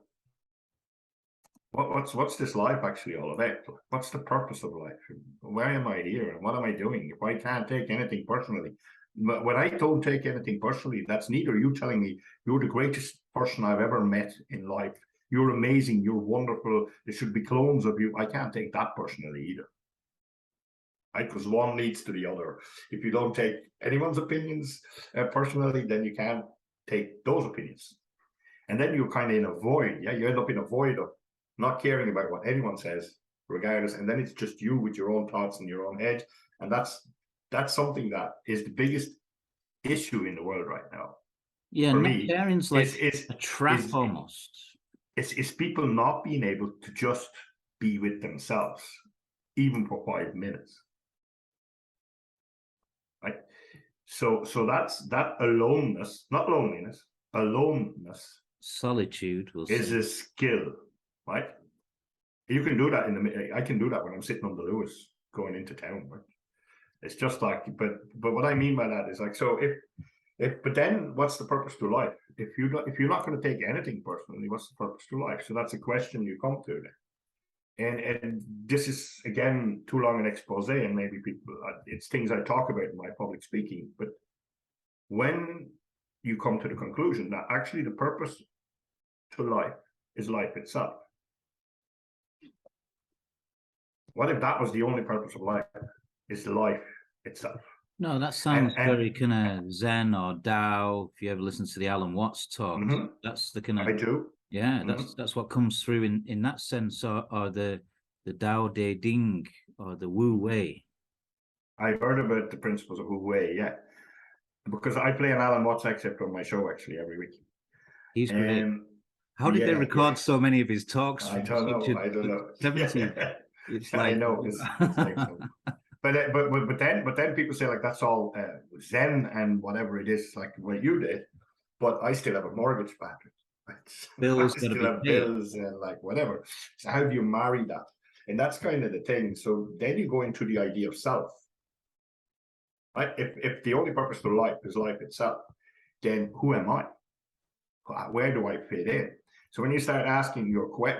[SPEAKER 3] What's this life actually all about? What's the purpose of life? Why am I here? And what am I doing? If I can't take anything personally, when I don't take anything personally, that's neither you telling me you're the greatest person I've ever met in life. You're amazing. You're wonderful. There should be clones of you. I can't take that personally either. Right? Because one leads to the other. If you don't take anyone's opinions personally, then you can't take those opinions. And then you're kind of in a void. Yeah, you end up in a void of not caring about what anyone says, regardless. And then it's just you with your own thoughts in your own head. And that's something that is the biggest issue in the world right now.
[SPEAKER 2] Yeah, not caring's like a trap almost.
[SPEAKER 3] It's people not being able to just be with themselves, even for 5 minutes. Right? So that's that aloneness, not loneliness, aloneness.
[SPEAKER 2] Solitude
[SPEAKER 3] is a skill, right? You can do that I can do that when I'm sitting on the Lewis going into town, right? It's just like, but what I mean by that is like, so but then what's the purpose to life? If you're not going to take anything personally, what's the purpose to life? So that's a question you come to then. And this is, again, too long an expose, and maybe people, it's things I talk about in my public speaking, but when you come to the conclusion that actually the purpose to life is life itself. What if that was the only purpose of life, is life itself?
[SPEAKER 2] No, that sounds very kind of Zen or Tao. If you ever listen to the Alan Watts talk, that's the kind of.
[SPEAKER 3] I do.
[SPEAKER 2] Yeah, that's what comes through in that sense, or the Tao De Ding or the Wu Wei.
[SPEAKER 3] I've heard about the principles of Wu Wei, yeah, because I play an Alan Watts excerpt on my show actually every week.
[SPEAKER 2] He's great. How did they record so many of his talks?
[SPEAKER 3] I don't know.
[SPEAKER 2] 70. It's like,
[SPEAKER 3] I know. It's like but then people say like that's all Zen and whatever it is, like what you did, but I still have a mortgage, Patrick.
[SPEAKER 2] Bills,
[SPEAKER 3] I still have bills and like whatever. So how do you marry that? And that's kind of the thing. So then you go into the idea of self. Right? If the only purpose to life is life itself, then who am I? Where do I fit in? So when you start asking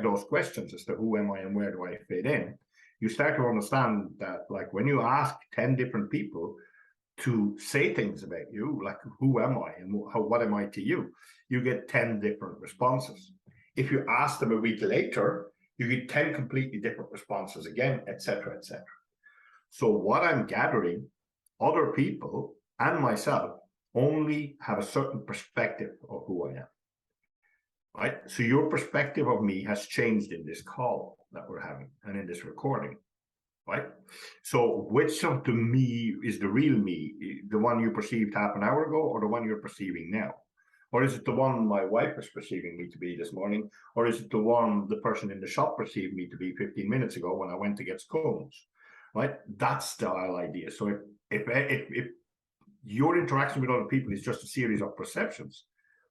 [SPEAKER 3] those questions as to who am I and where do I fit in, you start to understand that, like, when you ask 10 different people to say things about you, like, who am I and what am I to you, you get 10 different responses. If you ask them a week later, you get 10 completely different responses again, etc., etc. So what I'm gathering, other people and myself only have a certain perspective of who I am. Right? So your perspective of me has changed in this call that we're having and in this recording. Right? So which of the me is the real me? The one you perceived half an hour ago, or the one you're perceiving now? Or is it the one my wife is perceiving me to be this morning? Or is it the one the person in the shop perceived me to be 15 minutes ago when I went to get scones? Right? That's the whole idea. So if your interaction with other people is just a series of perceptions,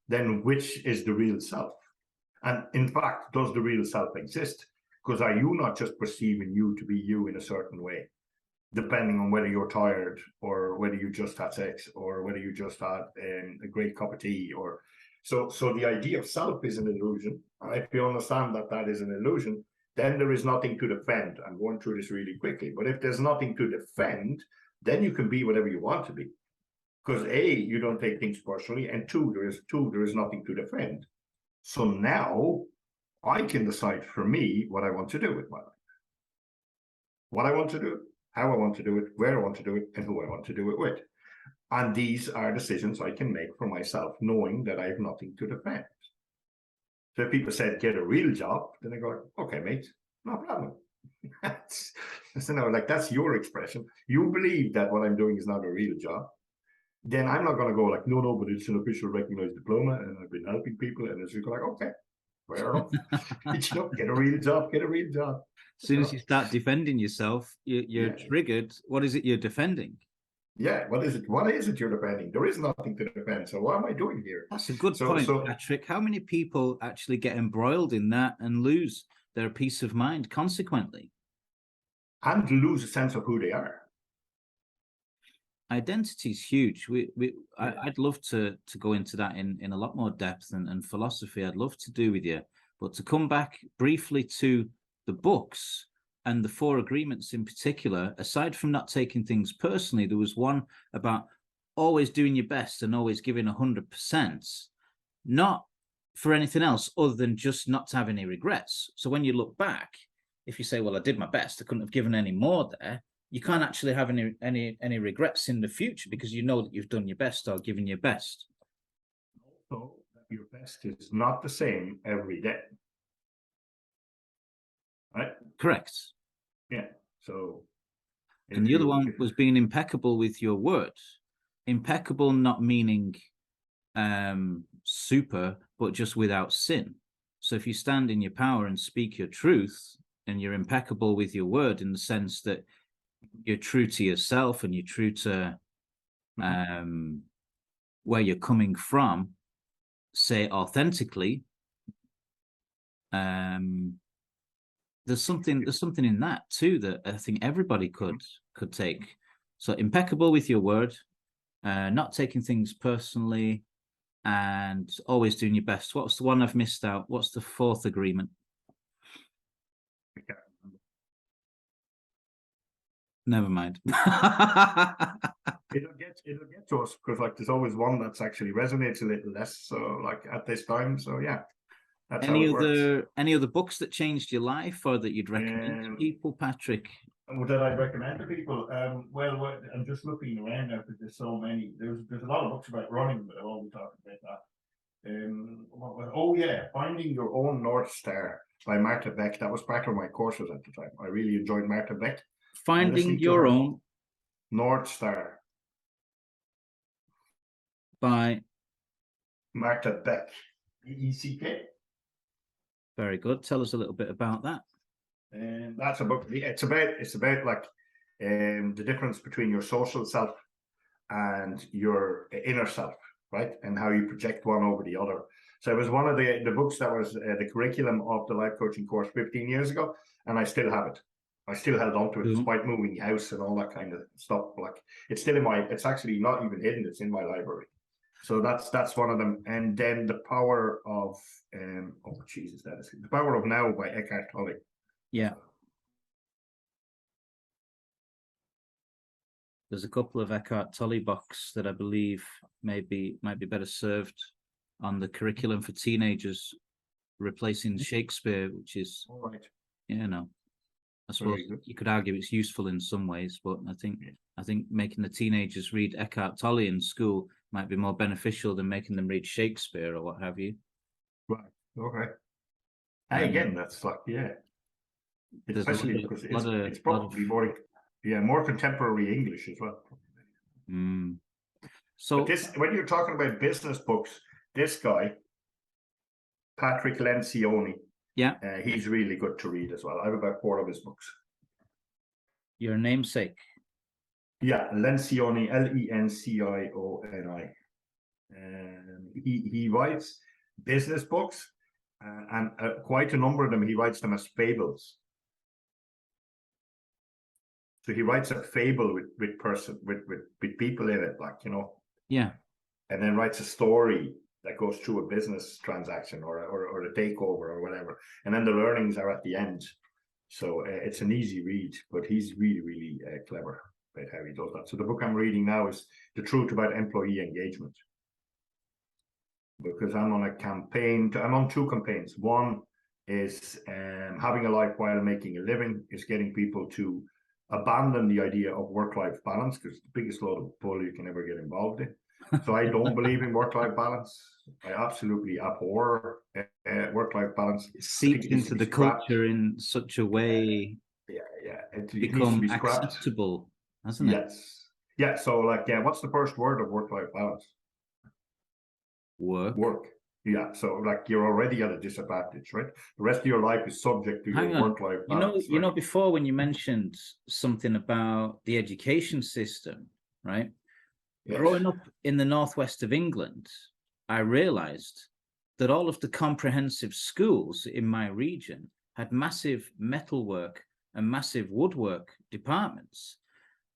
[SPEAKER 3] then which is the real self? And in fact, does the real self exist? Because are you not just perceiving you to be you in a certain way, depending on whether you're tired or whether you just had sex or whether you just had a great cup of tea? Or so the idea of self is an illusion. And if you understand that that is an illusion, then there is nothing to defend. I'm going through this really quickly. But if there's nothing to defend, then you can be whatever you want to be. Because A, you don't take things personally, and two, there is nothing to defend. So now I can decide for me what I want to do with my life. What I want to do, how I want to do it, where I want to do it, and who I want to do it with. And these are decisions I can make for myself, knowing that I have nothing to defend. So if people said, get a real job, then I go, okay, mate, no problem. That's your expression. You believe that what I'm doing is not a real job. Then I'm not going to go like, no, but it's an official recognized diploma and I've been helping people. And it's like, okay, fair enough. Get a real job.
[SPEAKER 2] As soon as you start defending yourself, you're triggered. What is it you're defending?
[SPEAKER 3] Yeah, what is it? What is it you're defending? There is nothing to defend. So what am I doing here?
[SPEAKER 2] That's a good point, Patrick. How many people actually get embroiled in that and lose their peace of mind consequently?
[SPEAKER 3] And lose a sense of who they are.
[SPEAKER 2] Identity is huge. I'd love to go into that in a lot more depth and philosophy. I'd love to do with you. But to come back briefly to the books and the 4 agreements in particular, aside from not taking things personally, there was one about always doing your best and always giving 100%, not for anything else other than just not to have any regrets. So when you look back, if you say, well, I did my best, I couldn't have given any more there, you can't actually have any regrets in the future because you know that you've done your best or given your best.
[SPEAKER 3] Also, your best is not the same every day. Right?
[SPEAKER 2] Correct.
[SPEAKER 3] Yeah. So,
[SPEAKER 2] and the other one was being impeccable with your word. Impeccable not meaning super, but just without sin. So if you stand in your power and speak your truth, and you're impeccable with your word in the sense that you're true to yourself and you're true to where you're coming from, say authentically, there's something in that too that I think everybody could take. So impeccable with your word, not taking things personally, and always doing your best. What's the one I've missed out? What's the 4th agreement? Never mind.
[SPEAKER 3] It'll get to us because there's always one that's actually resonates a little less. So at this time, so yeah. That's
[SPEAKER 2] any other books that changed your life or that you'd recommend to people, Patrick?
[SPEAKER 3] That I'd recommend to people? Well, I'm just looking around now because there's so many. There's a lot of books about running, but I won't be talking about that. Finding Your Own North Star by Martha Beck. That was part of my courses at the time. I really enjoyed Martha Beck.
[SPEAKER 2] Finding Your Own
[SPEAKER 3] North Star
[SPEAKER 2] by
[SPEAKER 3] Martha Beck. ECK.
[SPEAKER 2] Very good. Tell us a little bit about that.
[SPEAKER 3] And that's a book. It's about the difference between your social self and your inner self, right? And how you project one over the other. So it was one of the books that was the curriculum of the life coaching course 15 years ago, and I still have it. I still held on to it, despite moving house and all that kind of stuff. It's still it's actually not even hidden. It's in my library. So that's one of them. And then The Power of The Power of Now by Eckhart Tolle.
[SPEAKER 2] Yeah. There's a couple of Eckhart Tolle books that I believe might be better served on the curriculum for teenagers, replacing Shakespeare, which is, I suppose you could argue it's useful in some ways, but I think making the teenagers read Eckhart Tolle in school might be more beneficial than making them read Shakespeare or what have you.
[SPEAKER 3] Right. Okay. And again, that's like, especially because it's probably more contemporary English as well.
[SPEAKER 2] So
[SPEAKER 3] when you're talking about business books, this guy, Patrick Lencioni, he's really good to read as well. I have about 4 of his books.
[SPEAKER 2] Your namesake?
[SPEAKER 3] Yeah, Lencioni, Lencioni. He writes business books, and quite a number of them, he writes them as fables. So he writes a fable with people in it, like, you know.
[SPEAKER 2] Yeah.
[SPEAKER 3] And then writes a story that goes through a business transaction or a takeover or whatever. And then the learnings are at the end. So it's an easy read, but he's really, really clever about how he does that. So the book I'm reading now is The Truth About Employee Engagement. Because I'm on a campaign, I'm on 2 campaigns. One is having a life while making a living, is getting people to abandon the idea of work-life balance, because it's the biggest load of bull you can ever get involved in. So I don't believe in work-life balance. I absolutely abhor work-life balance.
[SPEAKER 2] It seeps into the culture in such a way
[SPEAKER 3] it
[SPEAKER 2] become
[SPEAKER 3] needs to be
[SPEAKER 2] acceptable, hasn't it?
[SPEAKER 3] Yes. Yeah, so like, what's the first word of work-life balance? Work. Yeah, so like you're already at a disadvantage, right? The rest of your life is subject to your work-life balance.
[SPEAKER 2] You know, before when you mentioned something about the education system, right? Yes. Growing up in the northwest of England, I realized that all of the comprehensive schools in my region had massive metalwork and massive woodwork departments.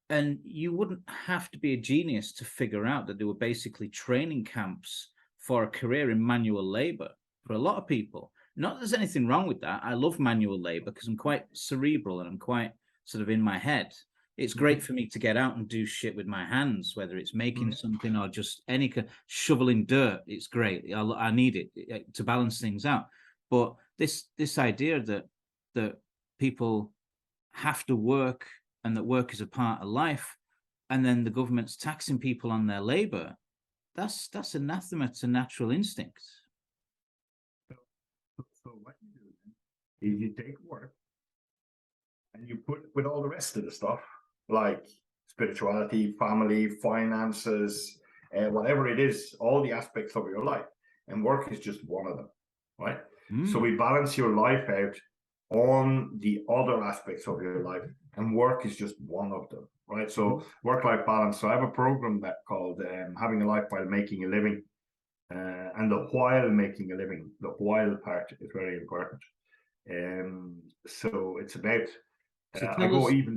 [SPEAKER 2] And you wouldn't have to be a genius to figure out that they were basically training camps for a career in manual labor for a lot of people. Not that there's anything wrong with that. I love manual labor because I'm quite cerebral and I'm quite sort of in my head. It's great for me to get out and do shit with my hands, whether it's making something or just shoveling dirt. It's great. I need it to balance things out. But this idea that people have to work and that work is a part of life, and then the government's taxing people on their labor, that's anathema to natural instincts.
[SPEAKER 3] So what you do is you take work and you put with all the rest of the stuff, like spirituality, family, finances, whatever it is, all the aspects of your life. And work is just one of them, right? So we balance your life out on the other aspects of your life, and work is just one of them, right? So work-life balance. So I have a program that called Having a Life While Making a Living, and the while making a living, the while part is very important. So it's about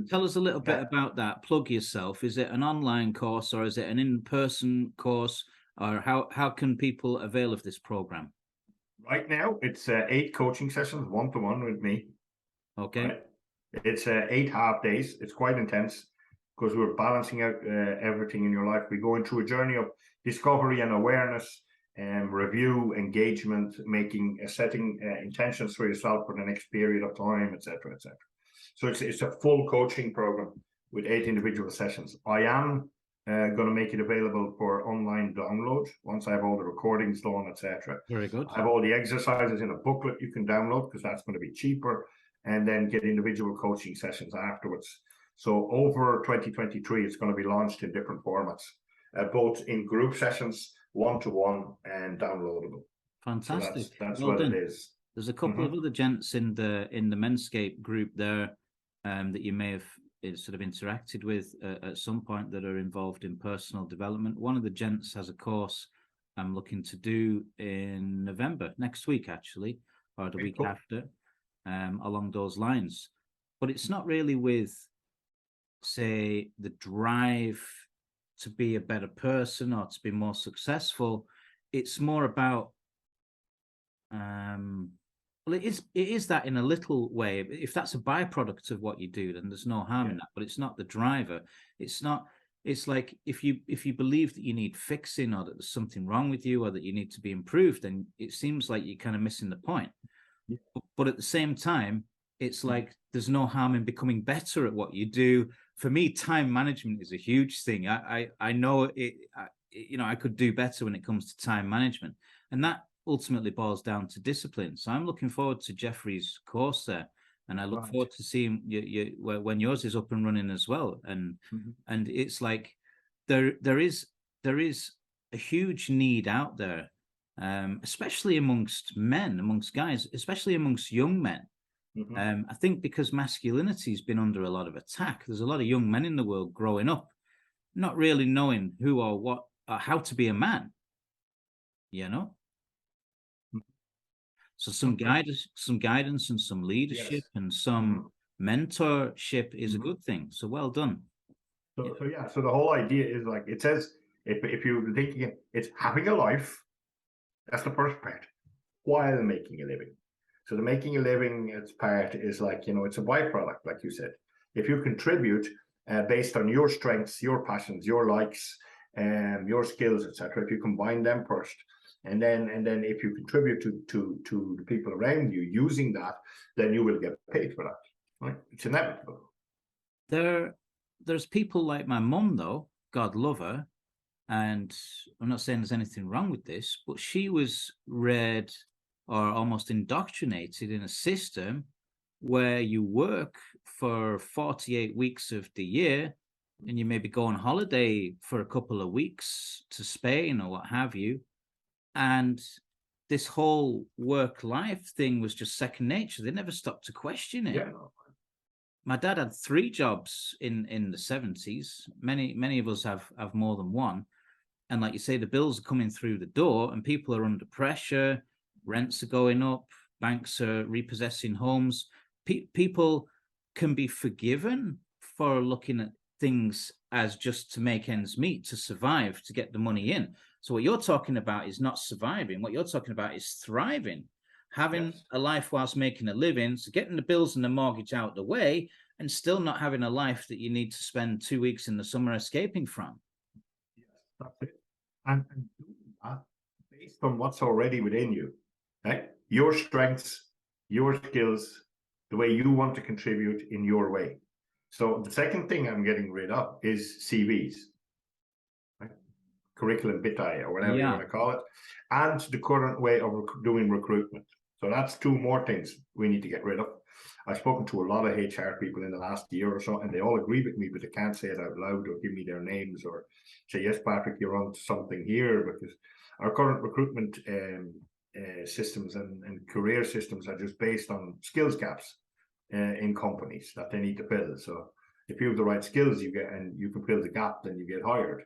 [SPEAKER 2] tell us a little bit about that. Plug yourself. Is it an online course or is it an in-person course, or how can people avail of this program?
[SPEAKER 3] Right now, it's 8 coaching sessions, 1-to-1 with me.
[SPEAKER 2] Okay.
[SPEAKER 3] Right? It's 8 half days. It's quite intense because we're balancing out everything in your life. We're going through a journey of discovery and awareness, and review, engagement, setting intentions for yourself for the next period of time, etc., etc. So it's a full coaching program with 8 individual sessions. I am going to make it available for online download once I have all the recordings done, etc.
[SPEAKER 2] Very good.
[SPEAKER 3] I have all the exercises in a booklet you can download because that's going to be cheaper, and then get individual coaching sessions afterwards. So over 2023, it's going to be launched in different formats, both in group sessions, 1-to-1, and downloadable.
[SPEAKER 2] Fantastic.
[SPEAKER 3] So that's what it is.
[SPEAKER 2] There's a couple of other gents in the Menscape group there that you may have sort of interacted with at some point that are involved in personal development. One of the gents has a course I'm looking to do in November, next week actually, or the week after, along those lines. But it's not really with, say, the drive to be a better person or to be more successful. It's more about well, it is that in a little way. If that's a byproduct of what you do, then there's no harm in that. But it's not the driver. It's not. It's like if you believe that you need fixing, or that there's something wrong with you, or that you need to be improved, then it seems like you're kind of missing the point. Yeah. But at the same time, it's like there's no harm in becoming better at what you do. For me, time management is a huge thing. I know it. I could do better when it comes to time management, and that ultimately boils down to discipline. So I'm looking forward to Jeffrey's course there, and I look forward to seeing you when yours is up and running as well. And it's like there is a huge need out there, especially amongst men, amongst guys, especially amongst young men. I think because masculinity has been under a lot of attack, there's a lot of young men in the world growing up, not really knowing who or what, or how to be a man, So some guidance and some leadership and some mentorship is a good thing. So well done.
[SPEAKER 3] So the whole idea is like, it says, if you're thinking it's having a life, that's the first part, while making a living. So the making a living part is like, it's a byproduct, like you said. If you contribute based on your strengths, your passions, your likes, your skills, etc., if you combine them first, and then if you contribute to the people around you using that, then you will get paid for that. Right? It's inevitable.
[SPEAKER 2] There's people like my mum, though, God love her, and I'm not saying there's anything wrong with this, but she was reared or almost indoctrinated in a system where you work for 48 weeks of the year and you maybe go on holiday for a couple of weeks to Spain or what have you. And this whole work-life thing was just second nature. They never stopped to question it.
[SPEAKER 3] Yeah.
[SPEAKER 2] My dad had 3 jobs in the 70s. Many of us have more than one. And like you say, the bills are coming through the door and people are under pressure. Rents are going up. Banks are repossessing homes. People can be forgiven for looking at things as just to make ends meet, to survive, to get the money in. So what you're talking about is not surviving. What you're talking about is thriving, having a life whilst making a living, so getting the bills and the mortgage out of the way and still not having a life that you need to spend 2 weeks in the summer escaping from.
[SPEAKER 3] Yes, that's it. And doing that based on what's already within you, right? Your strengths, your skills, the way you want to contribute in your way. So the second thing I'm getting rid of is CVs, right? Curriculum vitae, or whatever you want to call it, and the current way of doing recruitment. So that's 2 more things we need to get rid of. I've spoken to a lot of HR people in the last year or so, and they all agree with me, but they can't say it out loud or give me their names or say, yes, Patrick, you're on to something here, because our current recruitment systems and career systems are just based on skills gaps in companies that they need to fill. So if you have the right skills, you can fill the gap, then you get hired.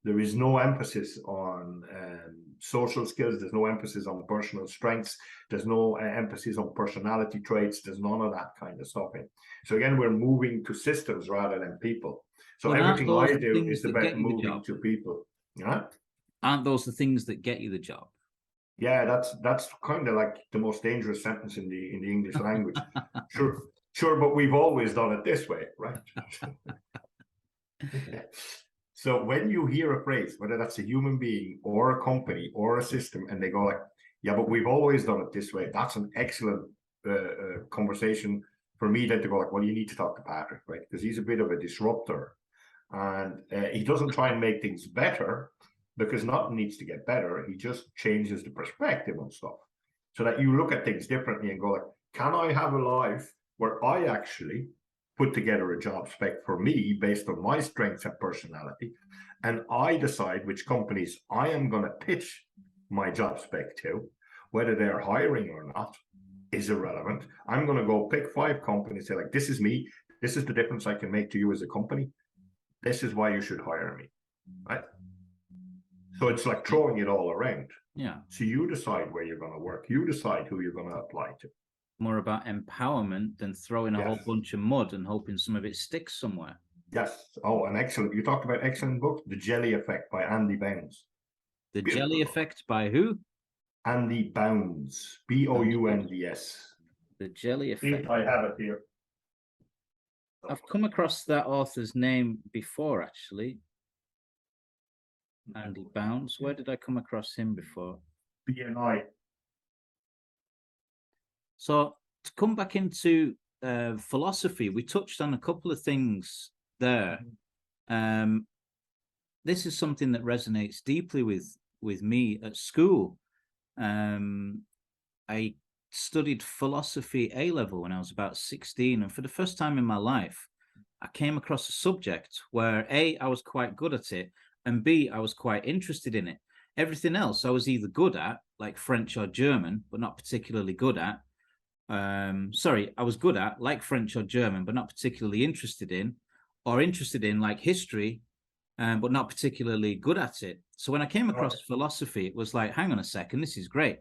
[SPEAKER 3] There is no emphasis on social skills. There's no emphasis on personal strengths. There's no emphasis on personality traits. There's none of that kind of stuff in. So again, we're moving to systems rather than people. So everything I do is about moving to people. Yeah.
[SPEAKER 2] Aren't those the things that get you the job?
[SPEAKER 3] Yeah, that's kind of like the most dangerous sentence in the English language. Sure, but we've always done it this way, right? So when you hear a phrase, whether that's a human being or a company or a system, and they go like, yeah, but we've always done it this way, that's an excellent conversation for me then to go like, well, you need to talk to Patrick, right? Because he's a bit of a disruptor, and he doesn't try and make things better, because nothing needs to get better. He just changes the perspective on stuff so that you look at things differently and go like, can I have a life where I actually put together a job spec for me based on my strengths and personality, and I decide which companies I am going to pitch my job spec to, whether they're hiring or not is irrelevant. I'm going to go pick 5 companies, say like, this is me, this is the difference I can make to you as a company, this is why you should hire me, right? So it's like throwing it all around.
[SPEAKER 2] Yeah.
[SPEAKER 3] So you decide where you're going to work. You decide who you're going to apply to.
[SPEAKER 2] More about empowerment than throwing a whole bunch of mud and hoping some of it sticks somewhere.
[SPEAKER 3] Yes. Oh, an excellent. You talked about excellent book, The Jelly Effect by Andy Bounds.
[SPEAKER 2] The Jelly Effect by who?
[SPEAKER 3] Andy Bounds. Bounds.
[SPEAKER 2] The Jelly Effect.
[SPEAKER 3] I have it here.
[SPEAKER 2] I've come across that author's name before, actually. Andy Bounds. Where did I come across him before?
[SPEAKER 3] BNI.
[SPEAKER 2] So to come back into philosophy, we touched on a couple of things there. This is something that resonates deeply with me at school. I studied philosophy A-level when I was about 16, and for the first time in my life, I came across a subject where A, I was quite good at it, and B, I was quite interested in it. Everything else I was either good at, like French or German, but not particularly good at. I was good at, like French or German, but not particularly interested in, or interested in, like history, but not particularly good at it. So when I came across philosophy, it was like, hang on a second, this is great.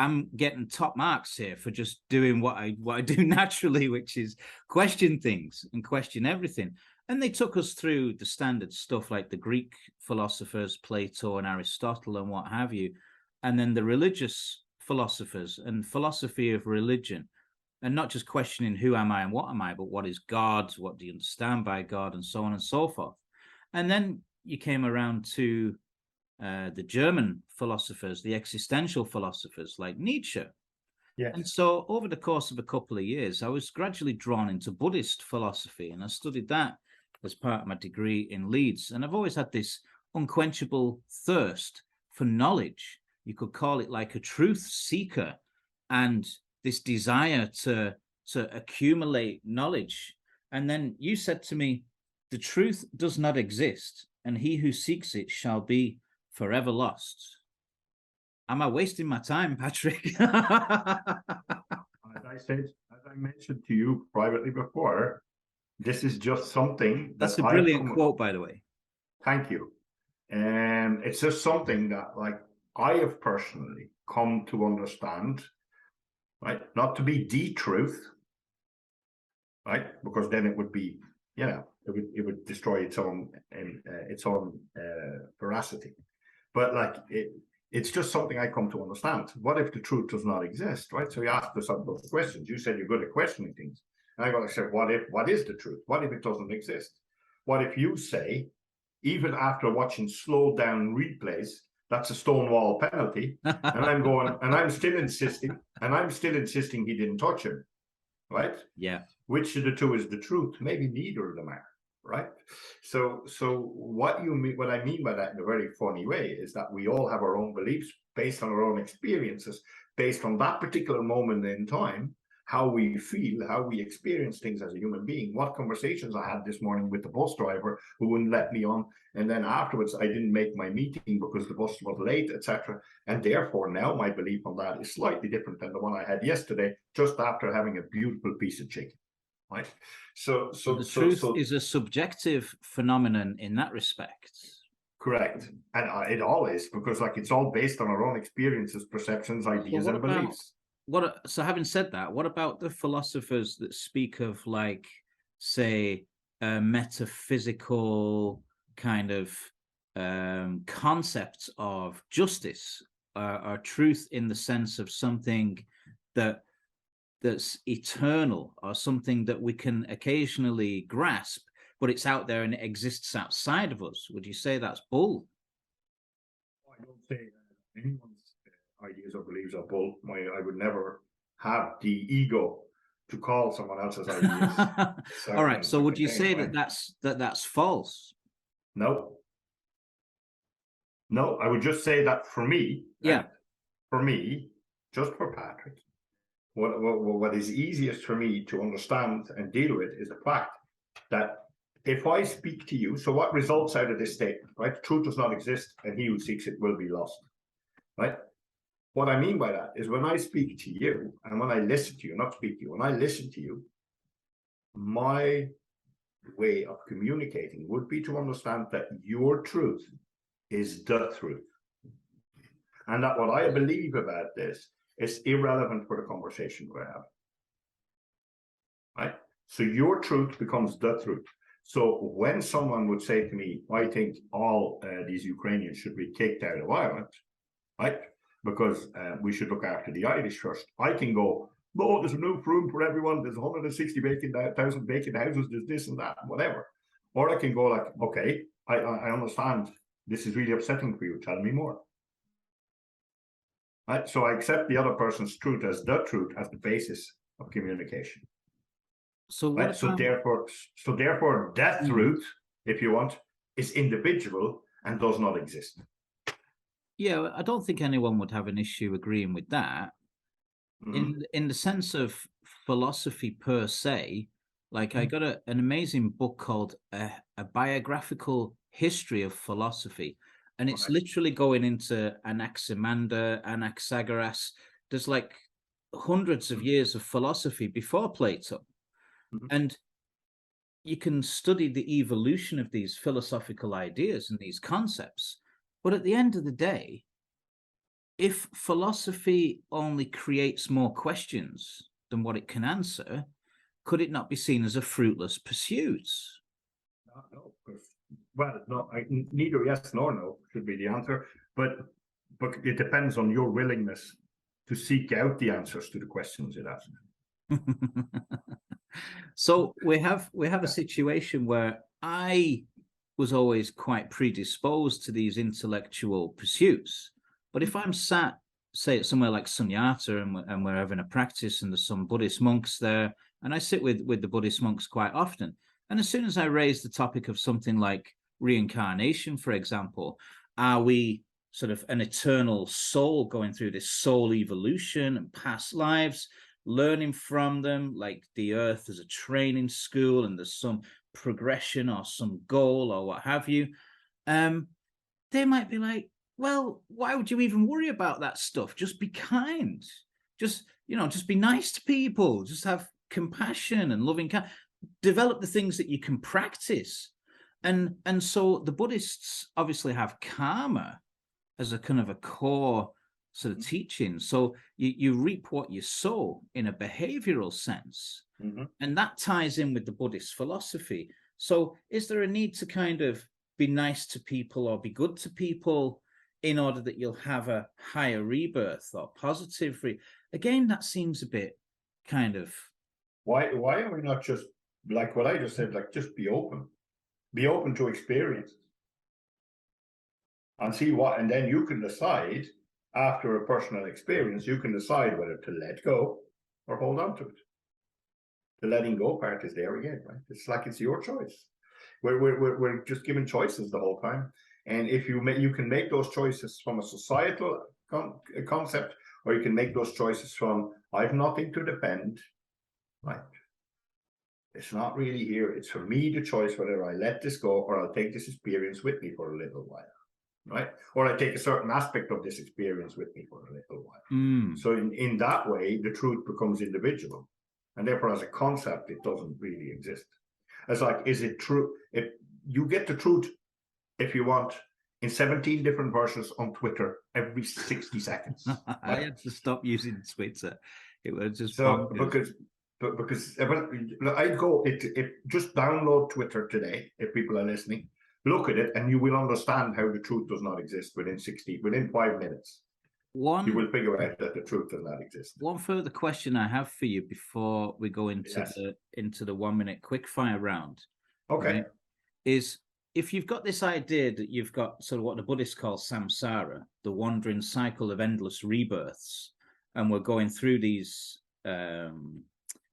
[SPEAKER 2] I'm getting top marks here for just doing what I do naturally, which is question things and question everything. And they took us through the standard stuff like the Greek philosophers, Plato and Aristotle and what have you, and then the religious philosophers and philosophy of religion, and not just questioning who am I and what am I, but what is God, what do you understand by God, and so on and so forth. And then you came around to the German philosophers, the existential philosophers like Nietzsche.
[SPEAKER 3] Yes.
[SPEAKER 2] And so over the course of a couple of years, I was gradually drawn into Buddhist philosophy, and I studied that as part of my degree in Leeds. And I've always had this unquenchable thirst for knowledge. You could call it like a truth seeker, and this desire to accumulate knowledge. And then you said to me, the truth does not exist, and he who seeks it shall be forever lost. Am I wasting my time, Patrick?
[SPEAKER 3] As I mentioned to you privately before, this is just something
[SPEAKER 2] that's a brilliant quote, by the way.
[SPEAKER 3] Thank you. And it's just something that, like, I have personally come to understand, right? Not to be the truth, right? Because then it would be, it would destroy its own veracity. But like it's just something I come to understand. What if the truth does not exist, right? So you asked us some of those questions. You said you're good at questioning things. And I got to say, what is the truth? What if it doesn't exist? What if you say, even after watching slowed down replays, that's a Stonewall penalty, and I'm still insisting he didn't touch him, right?
[SPEAKER 2] Yeah.
[SPEAKER 3] Which of the two is the truth? Maybe neither of them are, right? So what I mean by that in a very funny way is that we all have our own beliefs based on our own experiences, based on that particular moment in time, how we feel, how we experience things as a human being, what conversations I had this morning with the bus driver who wouldn't let me on, and then afterwards I didn't make my meeting because the bus was late, etc. And therefore now my belief on that is slightly different than the one I had yesterday, just after having a beautiful piece of chicken. Right. So
[SPEAKER 2] the truth is a subjective phenomenon in that respect.
[SPEAKER 3] Correct. And it all is, because like it's all based on our own experiences, perceptions, ideas, and beliefs.
[SPEAKER 2] So having said that, what about the philosophers that speak of, like, say, metaphysical kind of concepts of justice or truth in the sense of something that's eternal, or something that we can occasionally grasp, but it's out there and it exists outside of us? Would you say that's bull?
[SPEAKER 3] I don't say anyone's ideas or beliefs are bull. I would never have the ego to call someone else's ideas.
[SPEAKER 2] All right. So would you say that's false?
[SPEAKER 3] No, I would just say that for me, just for Patrick, what is easiest for me to understand and deal with is the fact that if I speak to you, so what results out of this statement, right? Truth does not exist, and he who seeks it will be lost, right? What I mean by that is when I speak to you and when I listen to you, not speak to you, when I listen to you, my way of communicating would be to understand that your truth is the truth. And that what I believe about this is irrelevant for the conversation we're having. Right? So your truth becomes the truth. So when someone would say to me, I think all these Ukrainians should be kicked out of Ireland, right? Because we should look after the Irish first. I can go, no, there's enough room for everyone. There's 160,000 vacant houses. There's this and that, whatever. Or I can go like, okay, I understand. This is really upsetting for you. Tell me more. Right? So I accept the other person's truth as the truth, as the basis of communication.
[SPEAKER 2] So
[SPEAKER 3] Right? So therefore, that truth, if you want, is individual and does not exist.
[SPEAKER 2] Yeah, I don't think anyone would have an issue agreeing with that. In the sense of philosophy per se, like I got an amazing book called a Biographical History of Philosophy, and it's literally going into Anaximander, Anaxagoras. There's like hundreds of years of philosophy before Plato, and you can study the evolution of these philosophical ideas and these concepts. But at the end of the day, if philosophy only creates more questions than what it can answer, could it not be seen as a fruitless pursuit?
[SPEAKER 3] No. Well, no, neither yes nor no should be the answer, but it depends on your willingness to seek out the answers to the questions it asks.
[SPEAKER 2] So we have a situation where I was always quite predisposed to these intellectual pursuits. But if I'm sat, say, at somewhere like Sunyata and we're having a practice and there's some Buddhist monks there, and I sit with the Buddhist monks quite often, and as soon as I raise the topic of something like reincarnation, for example, are we sort of an eternal soul going through this soul evolution and past lives, learning from them, like the earth is a training school and there's some progression or some goal or what have you, they might be like, well, why would you even worry about that stuff? Just be kind. Just be nice to people. Just have compassion and loving kindness. Develop the things that you can practice. And so the Buddhists obviously have karma as a kind of a core sort of teaching. So you reap what you sow in a behavioral sense. And that ties in with the Buddhist philosophy. So is there a need to kind of be nice to people or be good to people in order that you'll have a higher rebirth or positive again, that seems a bit kind of...
[SPEAKER 3] Why are we not just, like what I just said, like just be open to experience and see what, and then you can decide after a personal experience, you can decide whether to let go or hold on to it. The letting go part is there again, right? It's like it's your choice. We're just given choices the whole time. And if you can make those choices from a societal concept, or you can make those choices from, I've nothing to defend, right? It's not really here. It's for me the choice whether I let this go or I'll take this experience with me for a little while, right? Or I take a certain aspect of this experience with me for a little while. So in that way, the truth becomes individual. And therefore, as a concept, it doesn't really exist. It's like, is it true? If you get the truth, if you want, in 17 different versions on Twitter every 60 seconds.
[SPEAKER 2] Right? I had to stop using Twitter. It was just
[SPEAKER 3] so because I'd go if just download Twitter today if people are listening, look at it, and you will understand how the truth does not exist within 5 minutes. You will figure out that the truth does not exist.
[SPEAKER 2] One further question I have for you before we go into the 1 minute quickfire round.
[SPEAKER 3] Okay.
[SPEAKER 2] Right, is if you've got this idea that you've got sort of what the Buddhists call samsara, the wandering cycle of endless rebirths, and we're going through these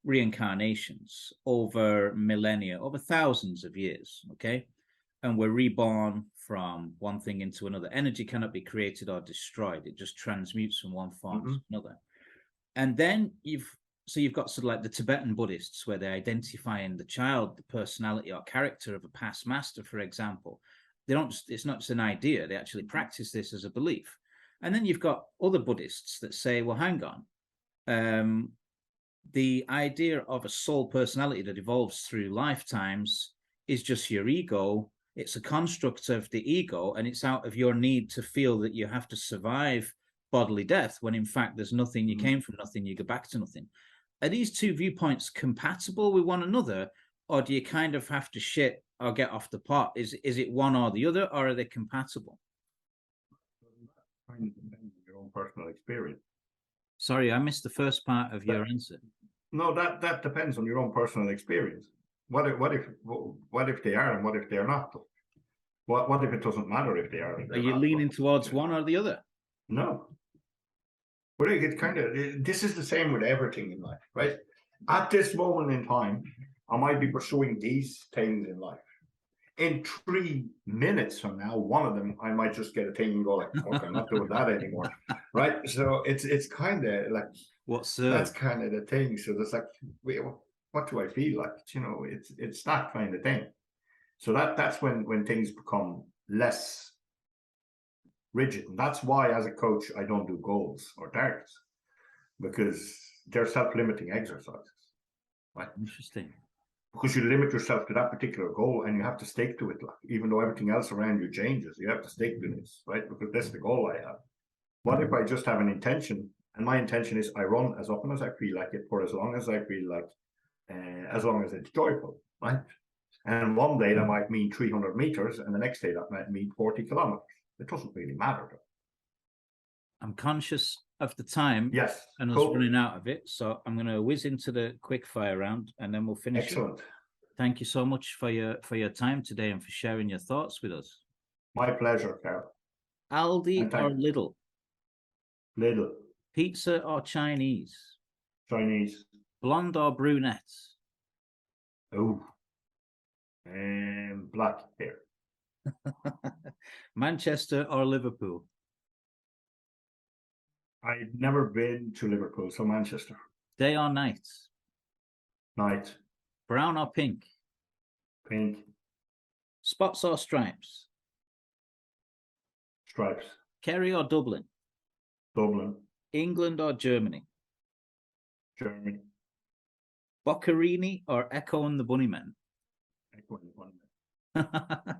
[SPEAKER 2] reincarnations over millennia, over thousands of years, okay? And we're reborn from one thing into another. Energy cannot be created or destroyed. It just transmutes from one form to another. And then you've got sort of like the Tibetan Buddhists, where they identify in the child the personality or character of a past master, for example. It's not just an idea. They actually practice this as a belief. And then you've got other Buddhists that say, well, hang on. The idea of a soul personality that evolves through lifetimes is just your ego. It's a construct of the ego, and it's out of your need to feel that you have to survive bodily death, when in fact there's nothing. You came from nothing, you go back to nothing. Are these two viewpoints compatible with one another, or do you kind of have to shit or get off the pot? Is it one or the other, or are they compatible?
[SPEAKER 3] Your own personal experience.
[SPEAKER 2] Sorry, I missed the first part of your answer.
[SPEAKER 3] No, that depends on your own personal experience. What if they are, and what if they're not? What if it doesn't matter if they are?
[SPEAKER 2] Are you leaning towards one or the other?
[SPEAKER 3] No. But it kind of, this is the same with everything in life, right? at this moment in time, I might be pursuing these things in life. In 3 minutes from now, one of them, I might just get a thing and go like, okay, I'm not doing that anymore. Right? So it's kind of like, that's kind of the thing. So there's like, wait, what do I feel like? You know, it's that kind of thing. So that's when things become less rigid. And that's why as a coach, I don't do goals or targets, because they're self-limiting exercises. Right?
[SPEAKER 2] Interesting.
[SPEAKER 3] Because you limit yourself to that particular goal and you have to stick to it. Like, even though everything else around you changes, you have to stick to this, right? Because that's the goal I have. What if I just have an intention? And my intention is I run as often as I feel like it for as long as I feel like, as long as it's joyful, right? And one day that might mean 300 meters and the next day that might mean 40 kilometers. It doesn't really matter though.
[SPEAKER 2] I'm conscious of the time,
[SPEAKER 3] yes,
[SPEAKER 2] and us running out of it, so I'm going to whiz into the quick fire round, and then we'll finish.
[SPEAKER 3] Excellent.
[SPEAKER 2] Thank you so much for your time today and for sharing your thoughts with us.
[SPEAKER 3] My pleasure, Carl.
[SPEAKER 2] Aldi or Lidl?
[SPEAKER 3] Lidl.
[SPEAKER 2] Pizza or Chinese?
[SPEAKER 3] Chinese.
[SPEAKER 2] Blonde or brunette?
[SPEAKER 3] Oh, black hair.
[SPEAKER 2] Manchester or Liverpool?
[SPEAKER 3] I've never been to Liverpool, so Manchester.
[SPEAKER 2] Day or night?
[SPEAKER 3] Night.
[SPEAKER 2] Brown or pink?
[SPEAKER 3] Pink.
[SPEAKER 2] Spots or stripes?
[SPEAKER 3] Stripes.
[SPEAKER 2] Kerry or Dublin?
[SPEAKER 3] Dublin.
[SPEAKER 2] England or Germany?
[SPEAKER 3] Germany.
[SPEAKER 2] Boccherini or Echo and the Bunnymen?
[SPEAKER 3] Echo and the Bunnymen.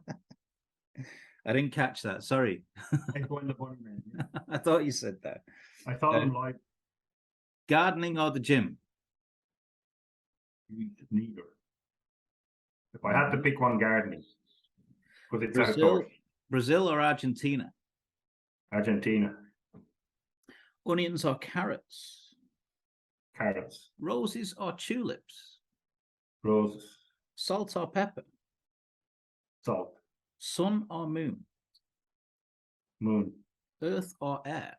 [SPEAKER 2] I didn't catch that. Sorry.
[SPEAKER 3] Echo and the Bunnymen. Yeah.
[SPEAKER 2] I thought you said that.
[SPEAKER 3] I thought I'm like
[SPEAKER 2] gardening or the gym?
[SPEAKER 3] Neither. If I had to pick one, gardening, because it's
[SPEAKER 2] outdoors. Brazil or Argentina?
[SPEAKER 3] Argentina.
[SPEAKER 2] Onions or carrots?
[SPEAKER 3] Carrots.
[SPEAKER 2] Roses or tulips?
[SPEAKER 3] Roses.
[SPEAKER 2] Salt or pepper?
[SPEAKER 3] Salt.
[SPEAKER 2] Sun or moon?
[SPEAKER 3] Moon.
[SPEAKER 2] Earth or air?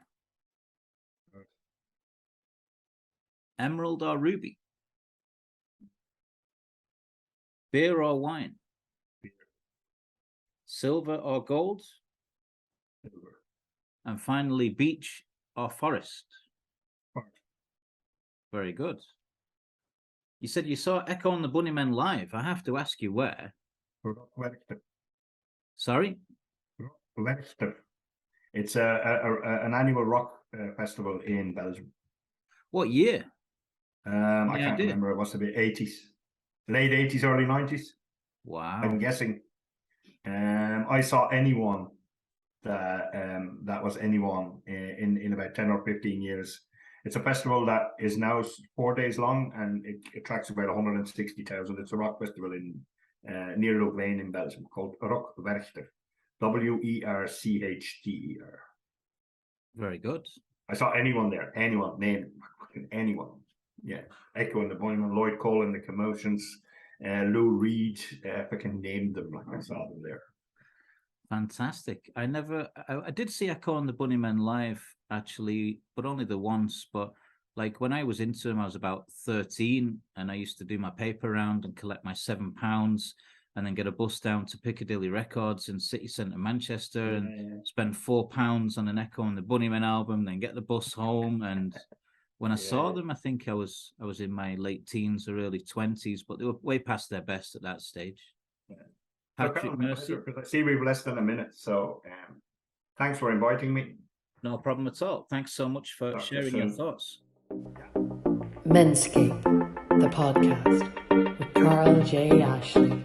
[SPEAKER 3] Earth.
[SPEAKER 2] Emerald or ruby? Beer or wine?
[SPEAKER 3] Beer.
[SPEAKER 2] Silver or gold?
[SPEAKER 3] Silver.
[SPEAKER 2] And finally, beach or forest?
[SPEAKER 3] Forest.
[SPEAKER 2] Very good. You said you saw Echo and the Bunnymen live. I have to ask you where. Sorry?
[SPEAKER 3] It's an annual rock festival in Belgium.
[SPEAKER 2] What year?
[SPEAKER 3] I can't remember. It must have been 80s. Late 80s, early 90s.
[SPEAKER 2] Wow.
[SPEAKER 3] I'm guessing. I saw anyone that was anyone in about 10 or 15 years. It's a festival that is now 4 days long and it attracts about 160,000. It's a rock festival in near Louvain in Belgium called Rockwerchter. Werchter.
[SPEAKER 2] Very good.
[SPEAKER 3] I saw anyone there. Anyone. Name anyone. Yeah. Echo and the Bunnymen, Lloyd Cole and the Commotions, Lou Reed. If I can name them, like I saw them there.
[SPEAKER 2] Fantastic. I did see Echo and the Bunnymen live actually, but only the once. But like when I was into them, I was about 13 and I used to do my paper round and collect my £7 and then get a bus down to Piccadilly Records in city centre Manchester and spend £4 on an Echo and the Bunnymen album, then get the bus home. And when I saw them, I think I was in my late teens or early 20s, but they were way past their best at that stage.
[SPEAKER 3] Yeah.
[SPEAKER 2] Patrick Mercie.
[SPEAKER 3] Because I see we've less than a minute, so thanks for inviting me.
[SPEAKER 2] No problem at all. Thanks so much for sharing your thoughts.
[SPEAKER 1] Menscape, the podcast with Carl.J. Ashley.